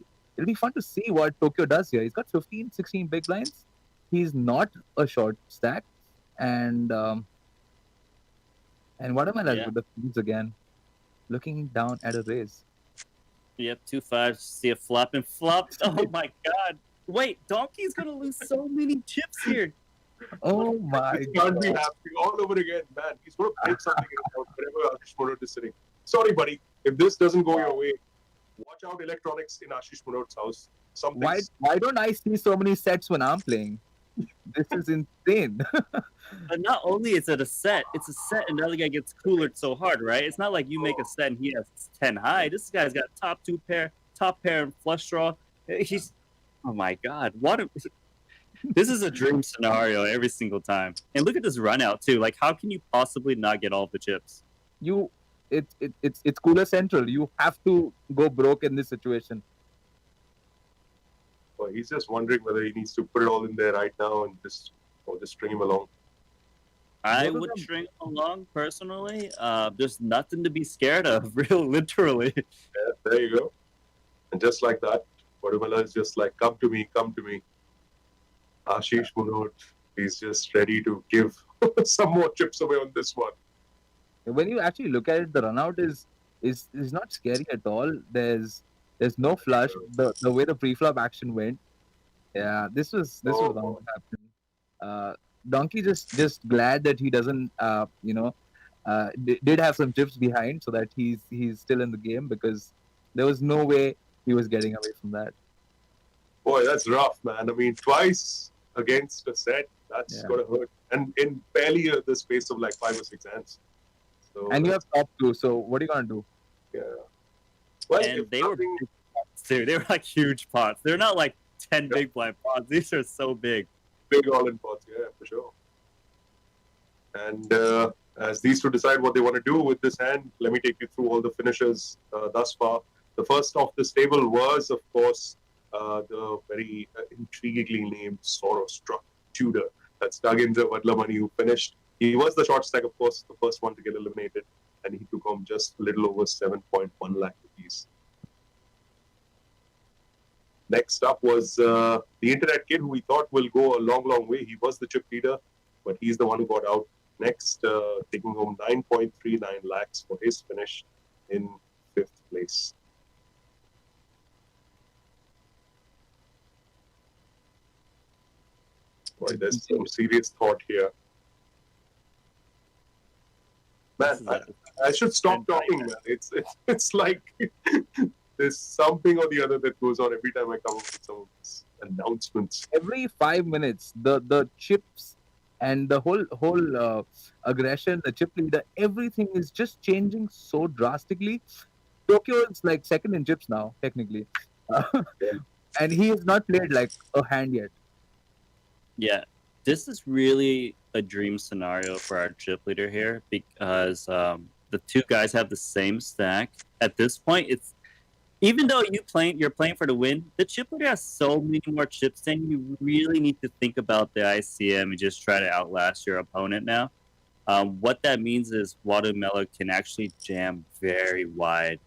fun to see what Tokyo does here. He's got 15, 16 big blinds. He's not a short stack, and Guatemala Yeah. with the fields again, looking down at a raise. Yep, 2-5. See a flop and flop. Oh my god. Wait, Donkey's gonna lose so many chips here. Oh my It can't be god! happening all over again, man. He's going to break something out wherever Ashish Munot is sitting. Sorry, buddy. If this doesn't go your way, watch out electronics in Ashish Munot's house. Why don't I see so many sets when I'm playing? This is insane. But not only is it a set, it's a set and the other guy gets coolered so hard, right? It's not like you make a set and he has 10 high. This guy's got top pair and flush draw. He's, oh my god, this is a dream scenario every single time. And look at this run out too. Like, how can you possibly not get all the chips? It's cooler central. You have to go broke in this situation. Well, he's just wondering whether he needs to put it all in there right now and just string him along. I Both of would them. string along personally. There's nothing to be scared of, real literally. Yeah, there you go. And just like that, Guatemala is just like, come to me, come to me. Ashish Munot, he's just ready to give some more chips away on this one. When you actually look at it, the run out is not scary at all. There's no flush. The way the pre-flop action went, yeah, this was bound to happen. Donkey just glad that he doesn't did have some chips behind, so that he's still in the game, because there was no way he was getting away from that. Boy, that's rough, man. I mean, twice against a set, that's Yeah. gotta hurt. And in barely the space of like 5 or 6 hands. So And you have top two, so what are you gonna do? yeah. Well, And if they were nothing- big pots too. They were like huge pots. They're not like 10 big blind pots. These are so big. big all-in pots, yeah, for sure. And as these two decide what they want to do with this hand, let me take you through all the finishes thus far. The first off this table was, of course, the very intriguingly named Sorrow Struck Tudor. That's Nagendra Vadlamani, who finished. He was the short stack, of course, the first one to get eliminated, and he took home just a little over 7.1 lakh rupees. Next up was the Internet Kid, who we thought will go a long, long way. He was the chip leader, but he's the one who got out. Next, taking home 9.39 lakhs for his finish in 5th place. Boy, there's some serious thought here. Man, I should stop talking, man. It's like There's something or the other that goes on every time I come up with some of these announcements. Every 5 minutes, the chips and the whole aggression, the chip leader, everything is just changing so drastically. Tokyo is like second in chips now, technically, and he has not played like a hand yet. Yeah, this is really a dream scenario for our chip leader here because the two guys have the same stack. At this point, it's even though you're playing for the win, the chip leader has so many more chips than you really need to think about the ICM and just try to outlast your opponent now. What that means is Watermelon can actually jam very wide.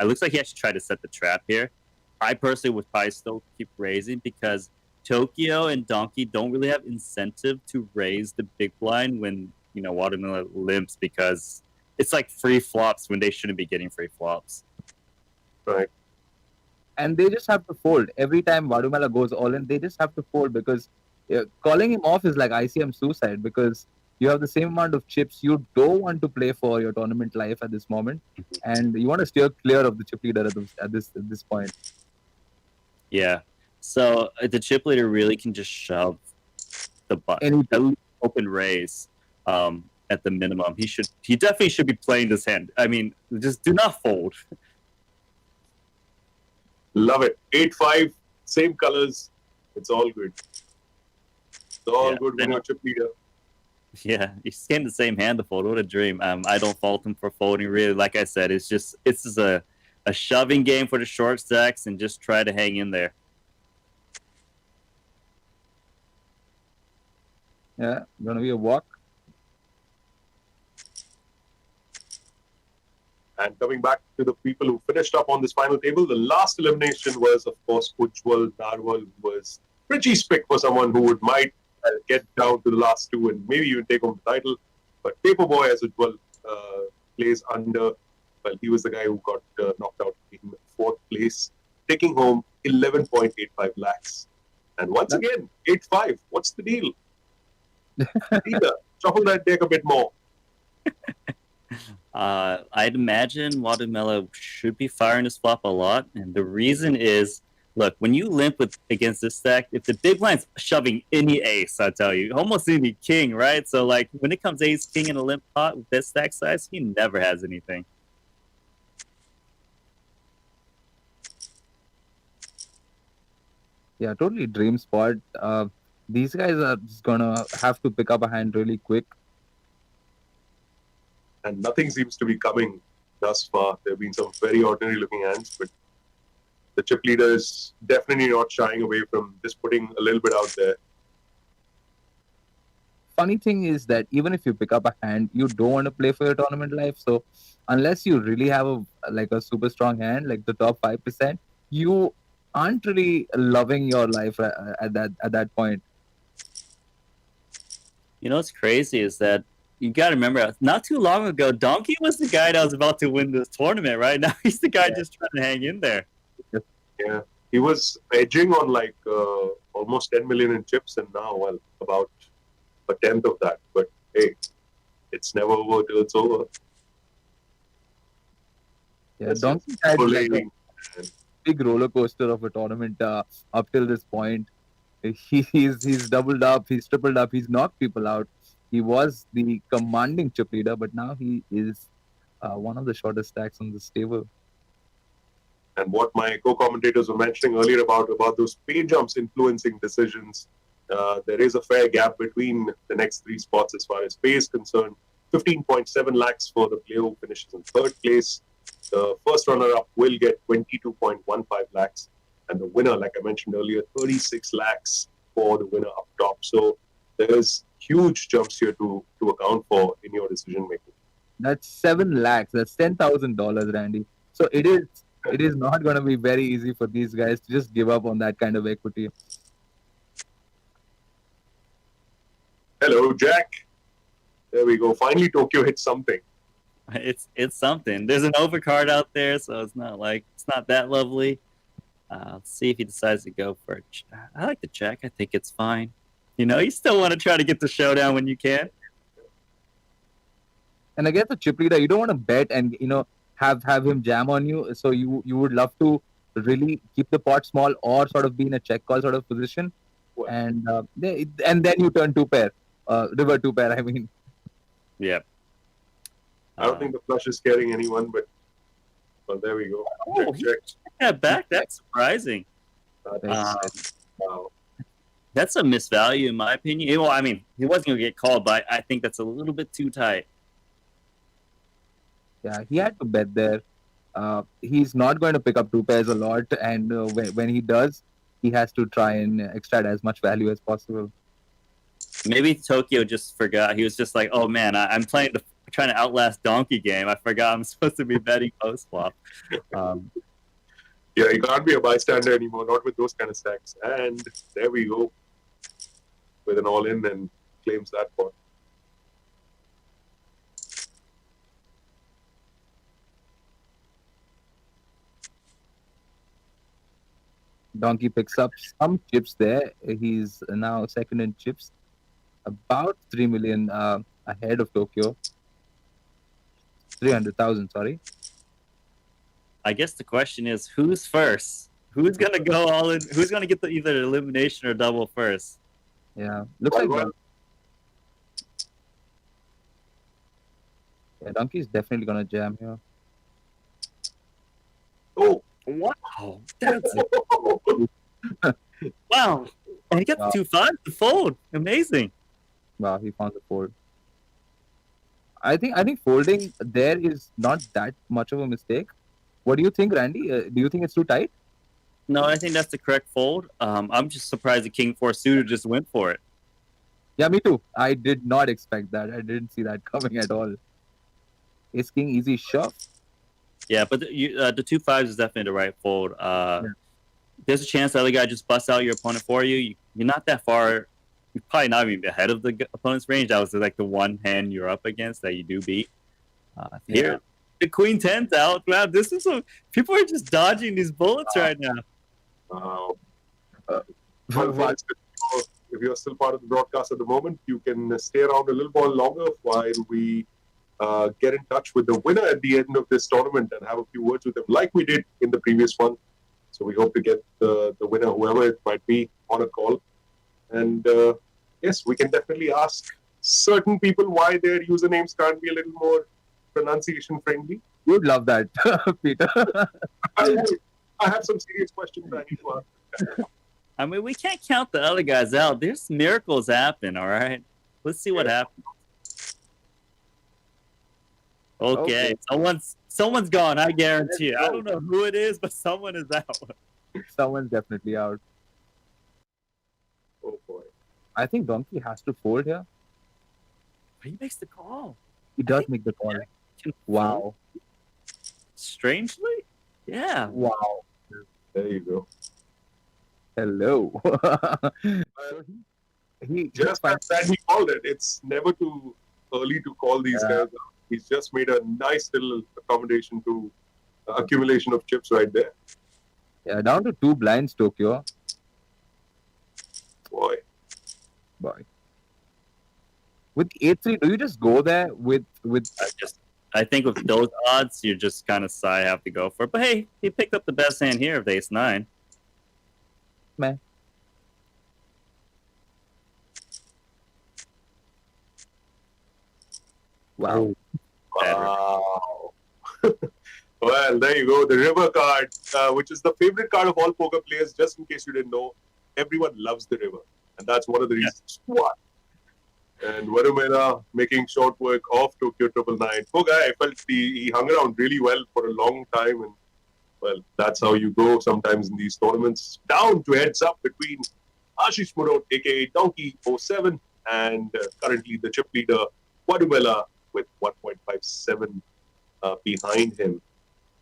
It looks like he actually tried to set the trap here. I personally would probably still keep raising because Tokyo and Donkey don't really have incentive to raise the big blind when Watermelon limps because it's like free flops when they shouldn't be getting free flops. Right. And they just have to fold every time Vadumala goes all in. They just have to fold because calling him off is like ICM suicide because you have the same amount of chips. You don't want to play for your tournament life at this moment, and you want to steer clear of the chip leader at this point. Yeah. So the chip leader really can just shove the button, open raise at the minimum. He definitely should be playing this hand. I mean, just do not fold. Love it. 8-5, same colors. It's all good. It's all good when you're chip leader. Yeah, he's getting the same hand to fold. What a dream. I don't fault him for folding, really. Like I said, it's just a shoving game for the short stacks and just try to hang in there. Yeah, gonna be a walk. And coming back to the people who finished up on this final table, the last elimination was, of course, Ujjwal Narwal was pretty spick for someone who might get down to the last two and maybe even take home the title. But Paperboy, as Ujjwal plays under, well, he was the guy who got knocked out in fourth place, taking home 11.85 lakhs. And once again, 8-5. What's the deal? Peter, shuffle that deck a bit more. I'd imagine Watermelon should be firing his flop a lot, and the reason is, look, when you limp against this stack, if the big blind's shoving any ace, I tell you, almost any king, right? So like when it comes ace king in a limp pot with this stack size, he never has anything. Yeah, totally dream spot. These guys are just gonna have to pick up a hand really quick. And nothing seems to be coming thus far. There have been some very ordinary looking hands, but the chip leader is definitely not shying away from just putting a little bit out there. Funny thing is that even if you pick up a hand, you don't want to play for your tournament life. So unless you really have a super strong hand, like the top 5%, you aren't really loving your life at that point. You know what's crazy is that you got to remember, not too long ago, Donkey was the guy that was about to win this tournament, right? Now he's the guy just trying to hang in there. Yeah, he was edging on like almost 10 million in chips, and now, well, about a tenth of that. But hey, it's never over till it's over. Yeah, Donkey had like a big roller coaster of a tournament up till this point. He's doubled up, he's tripled up, he's knocked people out. He was the commanding chip leader, but now he is one of the shortest stacks on this table. And what my co-commentators were mentioning earlier about those pay jumps influencing decisions, there is a fair gap between the next three spots as far as pay is concerned. 15.7 lakhs for the player who finishes in third place. The first runner-up will get 22.15 lakhs. And the winner, like I mentioned earlier, 36 lakhs for the winner up top. So there's huge jumps here to account for in your decision making. That's 7 lakhs. That's $10,000, Randy. So it is not going to be very easy for these guys to just give up on that kind of equity. Hello, Jack. There we go. Finally, Tokyo hit something. It's something. There's an overcard out there, so it's not that lovely. Let's see if he decides to go for it. I like the check. I think it's fine. You still want to try to get the showdown when you can. And against the chip leader, you don't want to bet and have him jam on you. So you would love to really keep the pot small or sort of be in a check call sort of position, Well, and then you turn two pair, river two pair. I mean, Yep. I don't think the flush is scaring anyone, but well, there we go. Oh, Check. yeah, back. That's surprising. Um, Wow. that's a misvalue in my opinion. Well, I mean, he wasn't gonna get called, but I think that's a little bit too tight. yeah, he had to bet there. He's not going to pick up two pairs a lot, and when he does, he has to try and extract as much value as possible. Maybe Tokyo just forgot. He was just like, "Oh man, I'm trying to outlast Donkey Game. I forgot I'm supposed to be betting post flop." Yeah, you can't be a bystander anymore, not with those kind of stacks. And there we go, with an all-in and claims that pot. Donkey picks up some chips there. He's now second in chips, about 3 million ahead of Tokyo. 300,000, sorry. I guess the question is, who's first? Who's gonna go all in? Who's gonna get either elimination or double first? Yeah, looks like yeah, Donkey's definitely gonna jam here. Oh, Wow, that's wow! And he got the 2-5 to fold. Amazing. Wow, he found the fold. I think folding there is not that much of a mistake. What do you think, Randy? Do you think it's too tight? No, I think that's the correct fold. I'm just surprised the King 4 suited just went for it. Yeah, me too. I did not expect that. I didn't see that coming at all. Ace King easy shove. Yeah, but the 2-5s is definitely the right fold. There's a chance the other guy just busts out your opponent for you. You're not that far. You're probably not even ahead of the opponent's range. That was like the one hand you're up against that you do beat. Here, the Queen 10's out. Wow, this is people are just dodging these bullets right now. well, if you're still part of the broadcast at the moment, you can stay around a little more longer while we get in touch with the winner at the end of this tournament and have a few words with them, like we did in the previous one. So we hope to get the winner, whoever it might be, on a call. And yes, we can definitely ask certain people why their usernames can't be a little more pronunciation friendly. You'd love that, Peter. I have some serious questions I need to ask. I mean, we can't count the other guys out. There's miracles happen, all right? Let's see what happens. Okay. Someone's gone, I guarantee you. I don't know who it is, but someone is out. Someone's definitely out. Oh boy. I think Donkey has to fold here. He makes the call. He does make the call. Wow. Strangely? Yeah. Wow. There you go. Hello. he Just that he called it. It's never too early to call these guys out. He's just made a nice little accommodation to accumulation of chips right there. Yeah, down to 2 blinds, Tokyo. Boy. With A3, do you just go there with I think with those odds, you just kind of have to go for it. But hey, he picked up the best hand here of ace 9. man? Wow. Wow. Well, there you go. The river card, which is the favorite card of all poker players, just in case you didn't know. Everyone loves the river. And that's one of the reasons. What? And Waddamela making short work of Tokyo 999. Poor guy, I felt he hung around really well for a long time. And, well, that's how you go sometimes in these tournaments. Down to heads up between Ashish Munot, a.k.a. Donkey 07, and currently the chip leader, Waddamela, with 1.57 behind him.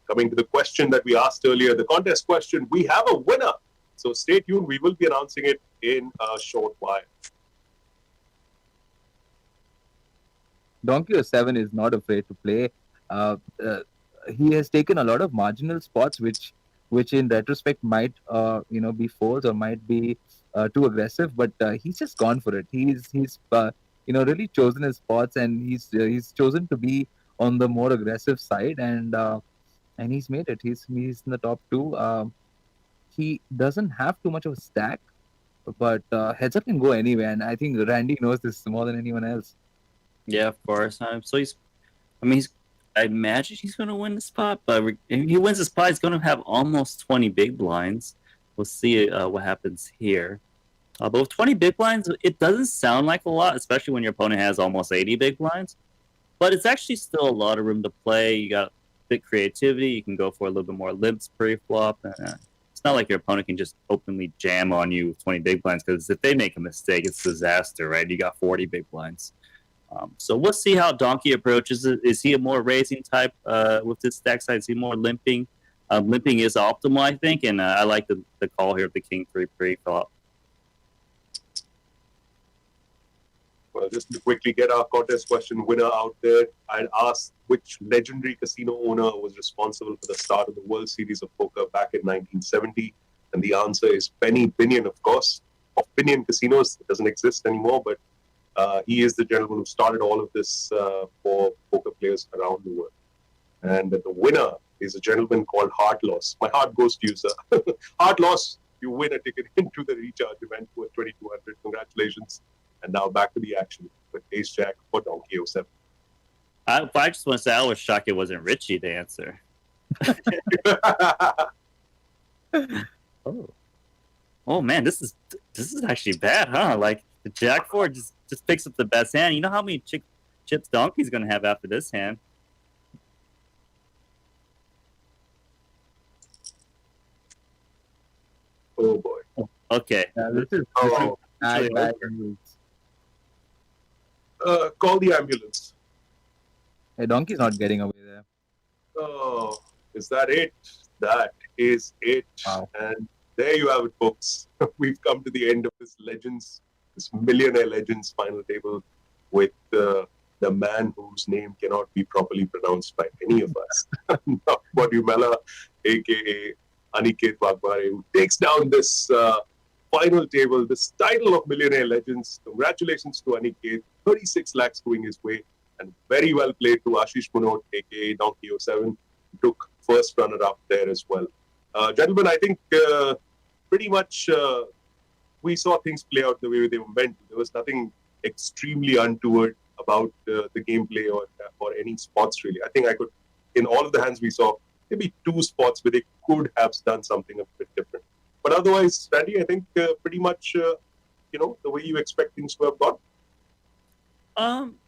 Coming to the question that we asked earlier, the contest question, we have a winner. So stay tuned. We will be announcing it in a short while. Donkey 07 is not afraid to play. He has taken a lot of marginal spots, which in retrospect might be folds or might be too aggressive. But he's just gone for it. He's really chosen his spots, and he's chosen to be on the more aggressive side, and he's made it. He's in the top two. He doesn't have too much of a stack, but heads up can go anywhere, and I think Randy knows this more than anyone else. Yeah, of course. So I imagine he's going to win the spot, but if he wins the spot, he's going to have almost 20 big blinds. We'll see what happens here. But with 20 big blinds, it doesn't sound like a lot, especially when your opponent has almost 80 big blinds. But it's actually still a lot of room to play. You got big creativity. You can go for a little bit more limps pre-flop. It's not like your opponent can just openly jam on you with 20 big blinds, because if they make a mistake, it's disaster, right? You got 40 big blinds. So we'll see how Donkey approaches it. Is he a more raising type with this stack size? Is he more limping? Limping is optimal, I think, and I like the call here of the King 3 pre-flop. Well, just to quickly get our contest question winner out there, I'd ask which legendary casino owner was responsible for the start of the World Series of Poker back in 1970. And the answer is Penny Binion, of course. Of Binion Casinos, it doesn't exist anymore, but he is the gentleman who started all of this for poker players around the world. And the winner is a gentleman called Heart Loss. My heart goes to you, sir. Heart Loss, you win a ticket into the recharge event worth 2,200. Congratulations. And now back to the action with Ace Jack for Donkey 07. I just want to say I was shocked it wasn't Richie to answer. Oh man, this is actually bad, huh? Like the Jack 4 just picks up the best hand. You know how many chips Donkey's gonna have after this hand? Oh boy. Okay. This is bad news. Call the ambulance. Hey, Donkey's not getting away there. Oh, is that it? That is it. Wow. And there you have it, folks. We've come to the end of this Millionaire Legends final table with the man whose name cannot be properly pronounced by any of us. Bodumela, aka Aniket Waghmare, who takes down this final table, this title of Millionaire Legends. Congratulations to Aniket. 36 lakhs going his way. And very well played to Ashish Munot, aka Donkey 07, who took first runner-up there as well. Gentlemen, I think pretty much we saw things play out the way they were meant to. There was nothing extremely untoward about the gameplay or any spots, really. I think I could, in all of the hands we saw, maybe 2 spots where they could have done something a bit different. But otherwise, Randy, I think pretty much, the way you expect things to have gone.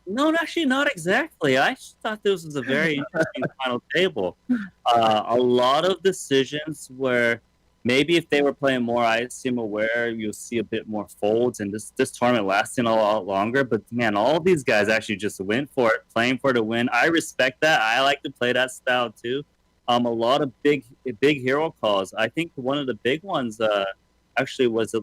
No, actually not exactly. I just thought this was a very interesting final table. A lot of decisions where maybe if they were playing more ISM aware, you'll see a bit more folds, and this tournament lasting a lot longer. But man, all of these guys actually just went for it, playing for it to win. I respect that. I like to play that style too. A lot of big hero calls. I think one of the big ones actually was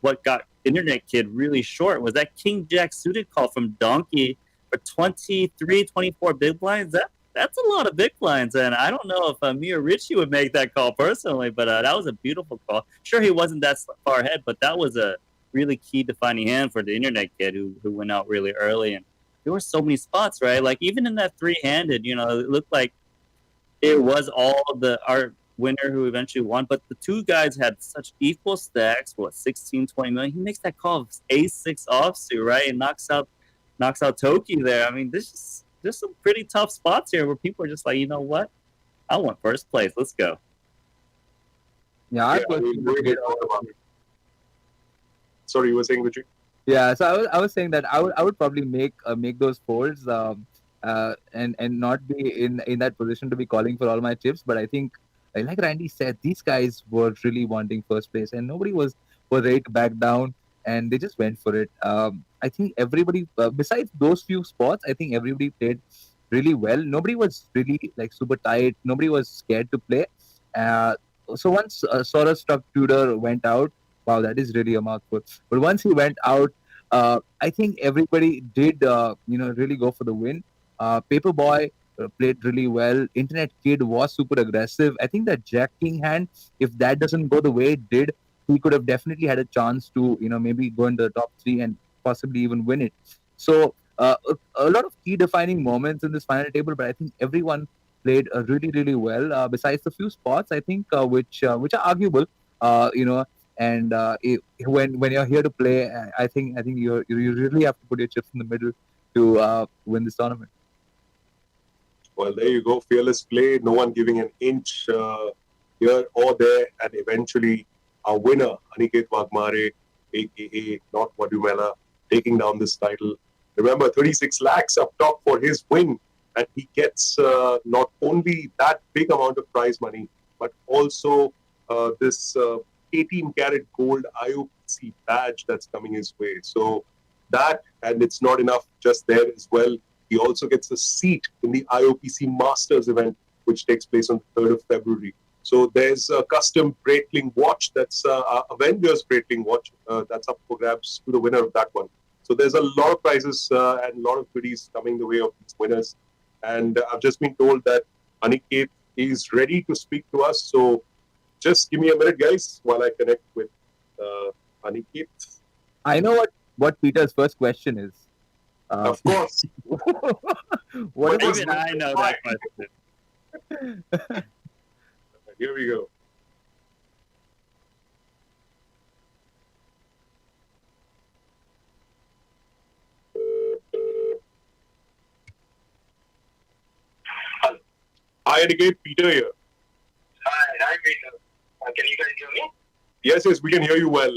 what got Internet Kid really short, was that King Jack suited call from Donkey for 23, 24 big blinds. That's a lot of big blinds, and I don't know if me or Richie would make that call personally, but that was a beautiful call. Sure, he wasn't that far ahead, but that was a really key defining hand for the Internet Kid who went out really early. And there were so many spots, right? Like even in that 3-handed, it looked like it was all our winner who eventually won, but the 2 guys had such equal stacks. 16, 20 million. He makes that call of A6 offsuit, right, and knocks out Toki there. I mean, there's some pretty tough spots here where people are just like, you know what, I want first place. Let's go. Yeah, Sorry, you were saying, Richard? Yeah, so I was saying that I would probably make those folds and not be in that position to be calling for all my chips. But I think, like Randy said, these guys were really wanting first place, and nobody was ready to back down, and they just went for it. I think everybody, besides those few spots, I think everybody played really well. Nobody was really like super tight. Nobody was scared to play. So once Soros Struck Tudor went out, wow, that is really a mouthful. But once he went out, I think everybody did, really go for the win. Paperboy played really well. Internet Kid was super aggressive. I think that Jack King hand, if that doesn't go the way it did, he could have definitely had a chance to, maybe go into the top 3 and possibly even win it. So a lot of key defining moments in this final table, but I think everyone played really, really well. Besides the few spots, I think which are arguable, you know. And when you're here to play, I think you really have to put your chips in the middle to win this tournament. Well, there you go. Fearless play. No one giving an inch here or there. And eventually, our winner, Aniket Waghmare, a.k.a. Not Wadumela, taking down this title. Remember, 36 lakhs up top for his win. And he gets not only that big amount of prize money, but also this 18-karat gold IOPC badge that's coming his way. So that, and it's not enough just there as well. He also gets a seat in the IOPC Masters event, which takes place on the 3rd of February. So there's a custom Breitling watch, that's Avengers Breitling watch, that's up for grabs to the winner of that one. So there's a lot of prizes and a lot of goodies coming the way of these winners. And I've just been told that Aniket is ready to speak to us. So just give me a minute, guys, while I connect with Aniket. I know what Peter's first question is. Of course. What is Even I know that question. Here we go. Hi, Aniket. Peter here. Hi, Peter. Can you guys hear me? Yes, we can hear you well.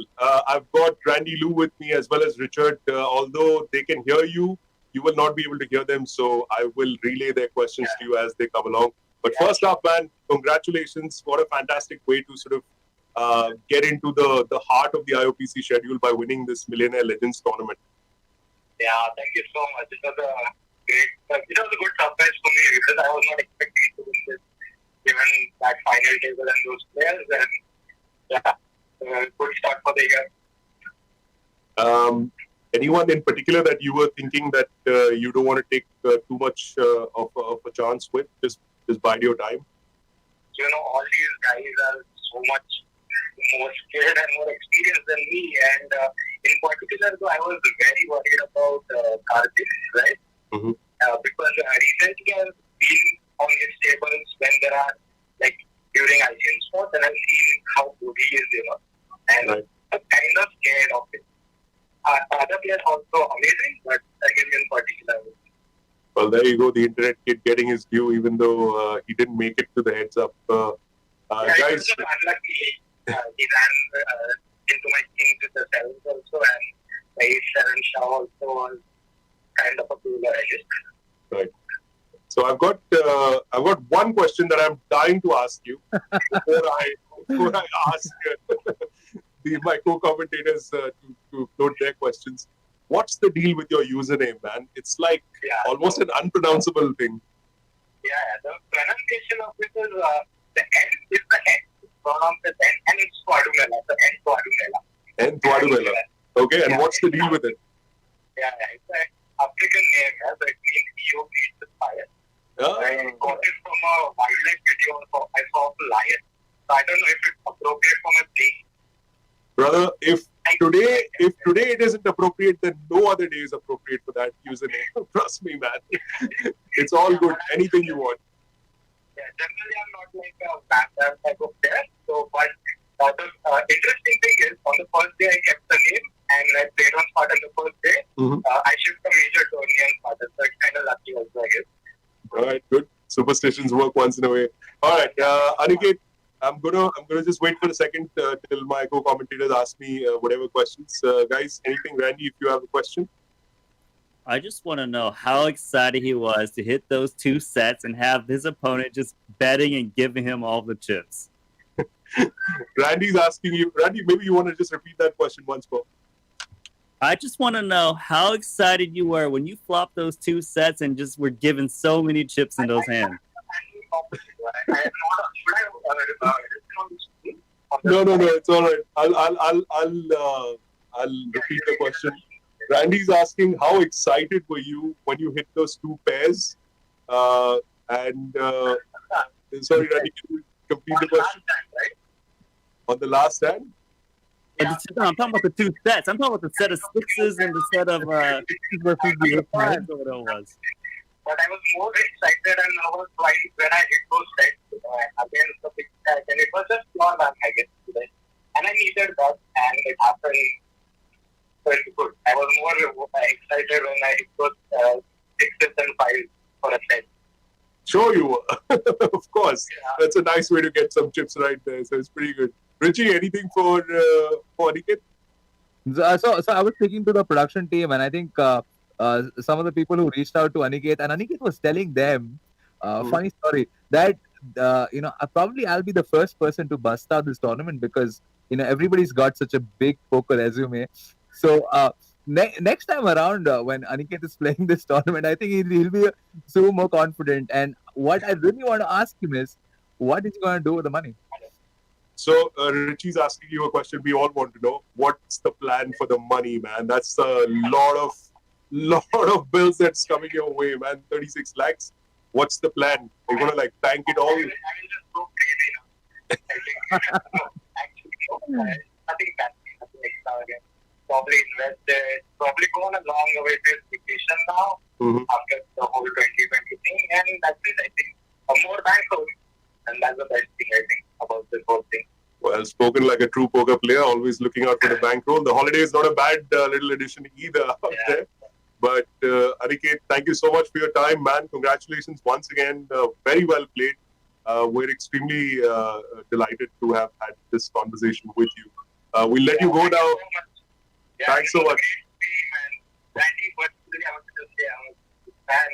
I've got Randy Lew with me as well as Richard. Although they can hear you, you will not be able to hear them. So I will relay their questions to you as they come along. But first up, man, congratulations. What a fantastic way to sort of get into the heart of the IOPC schedule by winning this Millionaire Legends tournament. Yeah, thank you so much. It was a good surprise for me because I was not expecting to win this, given that final table and those players. And yeah, good start for the year. Anyone in particular that you were thinking that you don't want to take too much of a chance with? Just bide your time. All these guys are so much more skilled and more experienced than me. And in particular, though, I was very worried about Kartik, right? Mm-hmm. Because recently I've been on his tables when there are, like, during ICN sports, and I've seen how good he is, and right. I'm kind of scared of it. Other players also amazing, but him in particular. Well, there you go, the internet kid getting his due, even though he didn't make it to the heads up. Guys, he was unlucky. He ran into my team with the sevens also, and his 7 shot also was kind of a cooler, I guess. Right. So I've got one question that I'm dying to ask you before I ask my co-commentators to float their questions. What's the deal with your username, man? It's like almost an unpronounceable thing. Yeah, the pronunciation of it is the N is the N. It's pronounced as N, and it's Wadumela. So N Wadumela. N Wadumela. Okay, and what's the deal with it? Yeah, it's an African name, so it means EO means the fire. I got it from a wildlife video I saw of a lion. So I don't know if it's appropriate for my place. Brother, if today it isn't appropriate, then no other day is appropriate for that username. Trust me, man. It's all good. Anything you want. Yeah, generally I'm not like a bad type of player. So, but the interesting thing is, on the first day I kept the name and I played on Spartan the first day. Mm-hmm. I shipped a major tourney on Spartan, so it's kind of lucky also, I guess. All right, good. Superstitions work once in a way. All right, Aniket, I'm gonna just wait for a second till my co-commentators ask me whatever questions. Guys, anything, Randy, if you have a question? I just want to know how excited he was to hit those 2 sets and have his opponent just betting and giving him all the chips. Randy's asking you. Randy, maybe you want to just repeat that question once more. I just want to know how excited you were when you flopped those 2 sets and just were given so many chips in those hands. No, it's all right. I'll repeat the question. Randy's asking, how excited were you when you hit those 2 pairs? Sorry, Randy, can you complete the question? On the last hand? I'm talking about the two sets. I'm talking about the set of sixes and the set of fives or whatever it was. But I was more excited and nervous when I hit those sets against the big set. And it was just pure luck, I guess, today. And I needed that, and it happened very good. I was more excited when I hit those sixes and fives for a set. Sure you were. Of course. Yeah. That's a nice way to get some chips right there. So it's pretty good. Richie, anything for Aniket? So I was speaking to the production team, and I think some of the people who reached out to Aniket, and Aniket was telling them, funny story, that I'll be the first person to bust out this tournament because everybody's got such a big poker resume. So next time around, when Aniket is playing this tournament, I think he'll be so more confident. And what I really want to ask him is, what is he going to do with the money? So Richie's asking you a question we all want to know. What's the plan for the money, man? That's a lot of bills that's coming your way, man. 36 lakhs. What's the plan? You're going to bank it all? I will just go crazy now. I think, nothing fancy, nothing extravagant. Probably invest it, probably go on a long awaited vacation now after the whole 2020 thing. And that's it, I think. More bankroll. And that's the best thing, I think, about this whole thing. Well, spoken like a true poker player, always looking out for the bankroll. The holiday is not a bad little addition either out there. But Aniket, thank you so much for your time, man. Congratulations once again. Very well played. We're extremely delighted to have had this conversation with you. We'll let you go now. Thanks so much. Randy, but I want to just say I was a fan,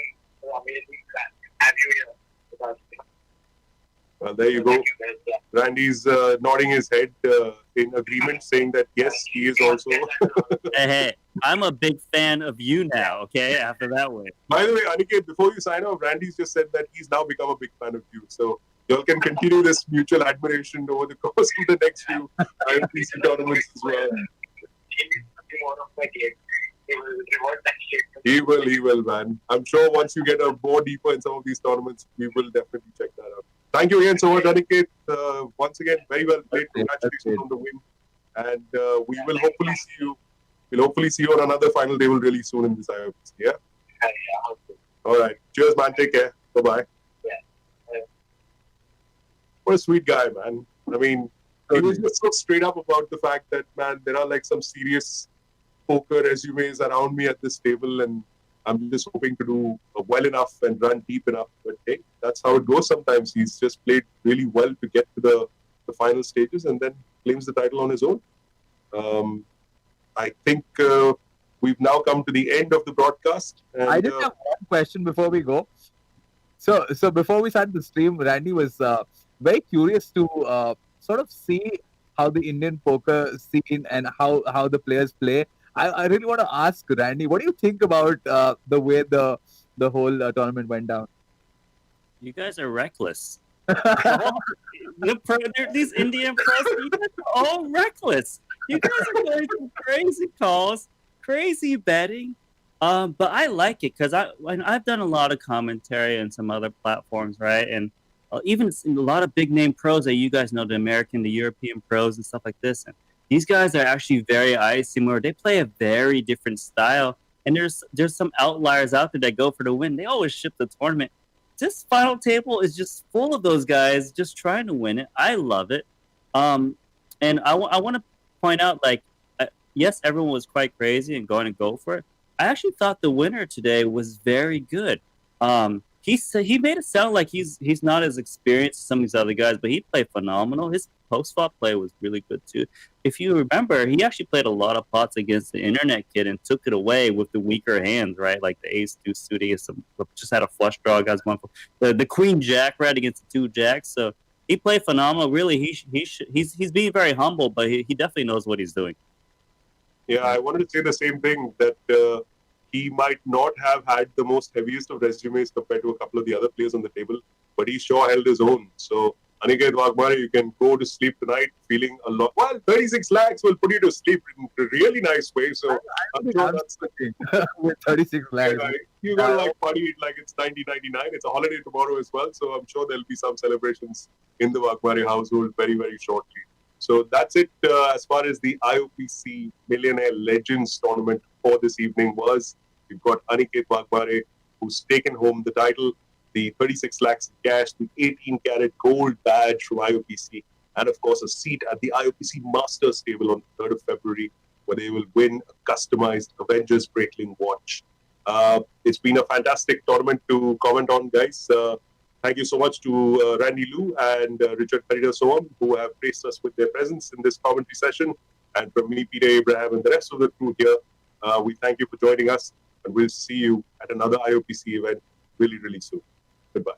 amazing fan. Have you here? Well, there you go. Randy's nodding his head in agreement, saying that yes, he is also. Hey, I'm a big fan of you now. Okay, after that way. By the way, Aniket, before you sign off, Randy's just said that he's now become a big fan of you. So y'all can continue this mutual admiration over the course of the next few IOPC tournaments as well. He needs to be more of my game. He will reward that shit. He will, man. I'm sure once you get more deeper in some of these tournaments, we will definitely check that out. Thank you again so much, Aniket. Once again, very well played. Congratulations on the win. And we will hopefully see you. We'll hopefully see you on another final table really soon in this IOPC. Yeah? All right. Cheers, man. Take care. Bye-bye. Yeah. What a sweet guy, man. I mean, he was just so straight up about the fact that, man, there are some serious poker resumes around me at this table, and I'm just hoping to do well enough and run deep enough. But hey, that's how it goes sometimes. He's just played really well to get to the final stages and then claims the title on his own. I think we've now come to the end of the broadcast. And, I just have one question before we go. So before we started the stream, Randy was very curious to sort of see how the Indian poker scene and how the players play. I really want to ask Randy, what do you think about the way the whole tournament went down? You guys are reckless. These Indian pros, you guys are all reckless. You guys are going some crazy calls, crazy betting. But I like it because I've done a lot of commentary on some other platforms, right? And even a lot of big name pros that you guys know, the American, the European pros and stuff like this. And these guys are actually very similar. They play a very different style. And there's some outliers out there that go for the win. They always ship the tournament. This final table is just full of those guys just trying to win it. I love it. And I want to point out, yes, everyone was quite crazy and going to go for it. I actually thought the winner today was very good. He made it sound like he's not as experienced as some of these other guys, but he played phenomenal. His post-flop play was really good too. If you remember, he actually played a lot of pots against the internet kid and took it away with the weaker hands, right? Like the ace-2 suit, just had a flush draw. Guys going for the queen jack right against the 2 jacks. So he played phenomenal. Really, he's being very humble, but he definitely knows what he's doing. Yeah, I wanted to say the same thing, that he might not have had the most heaviest of resumes compared to a couple of the other players on the table, but he sure held his own. So, Aniket Waghmare, you can go to sleep tonight feeling a lot. Well, 36 lakhs will put you to sleep in a really nice way. So, I'm sure that's the thing. With 36 lakhs. Yeah, you gotta party it like it's 1999. It's a holiday tomorrow as well. So, I'm sure there'll be some celebrations in the Waghmare household very, very shortly. So that's it as far as the IOPC Millionaire Legends tournament for this evening was. We've got Aniket Waghmare, who's taken home the title, the 36 lakhs in cash, the 18-carat gold badge from IOPC, and of course a seat at the IOPC Masters table on the 3rd of February, where they will win a customized Avengers Breitling watch. It's been a fantastic tournament to comment on, guys. Thank you so much to Randy Lew and Richard Haridasoham, who have graced us with their presence in this commentary session. And from me, Peter Abraham, and the rest of the crew here, we thank you for joining us, and we'll see you at another IOPC event really, really soon. Goodbye.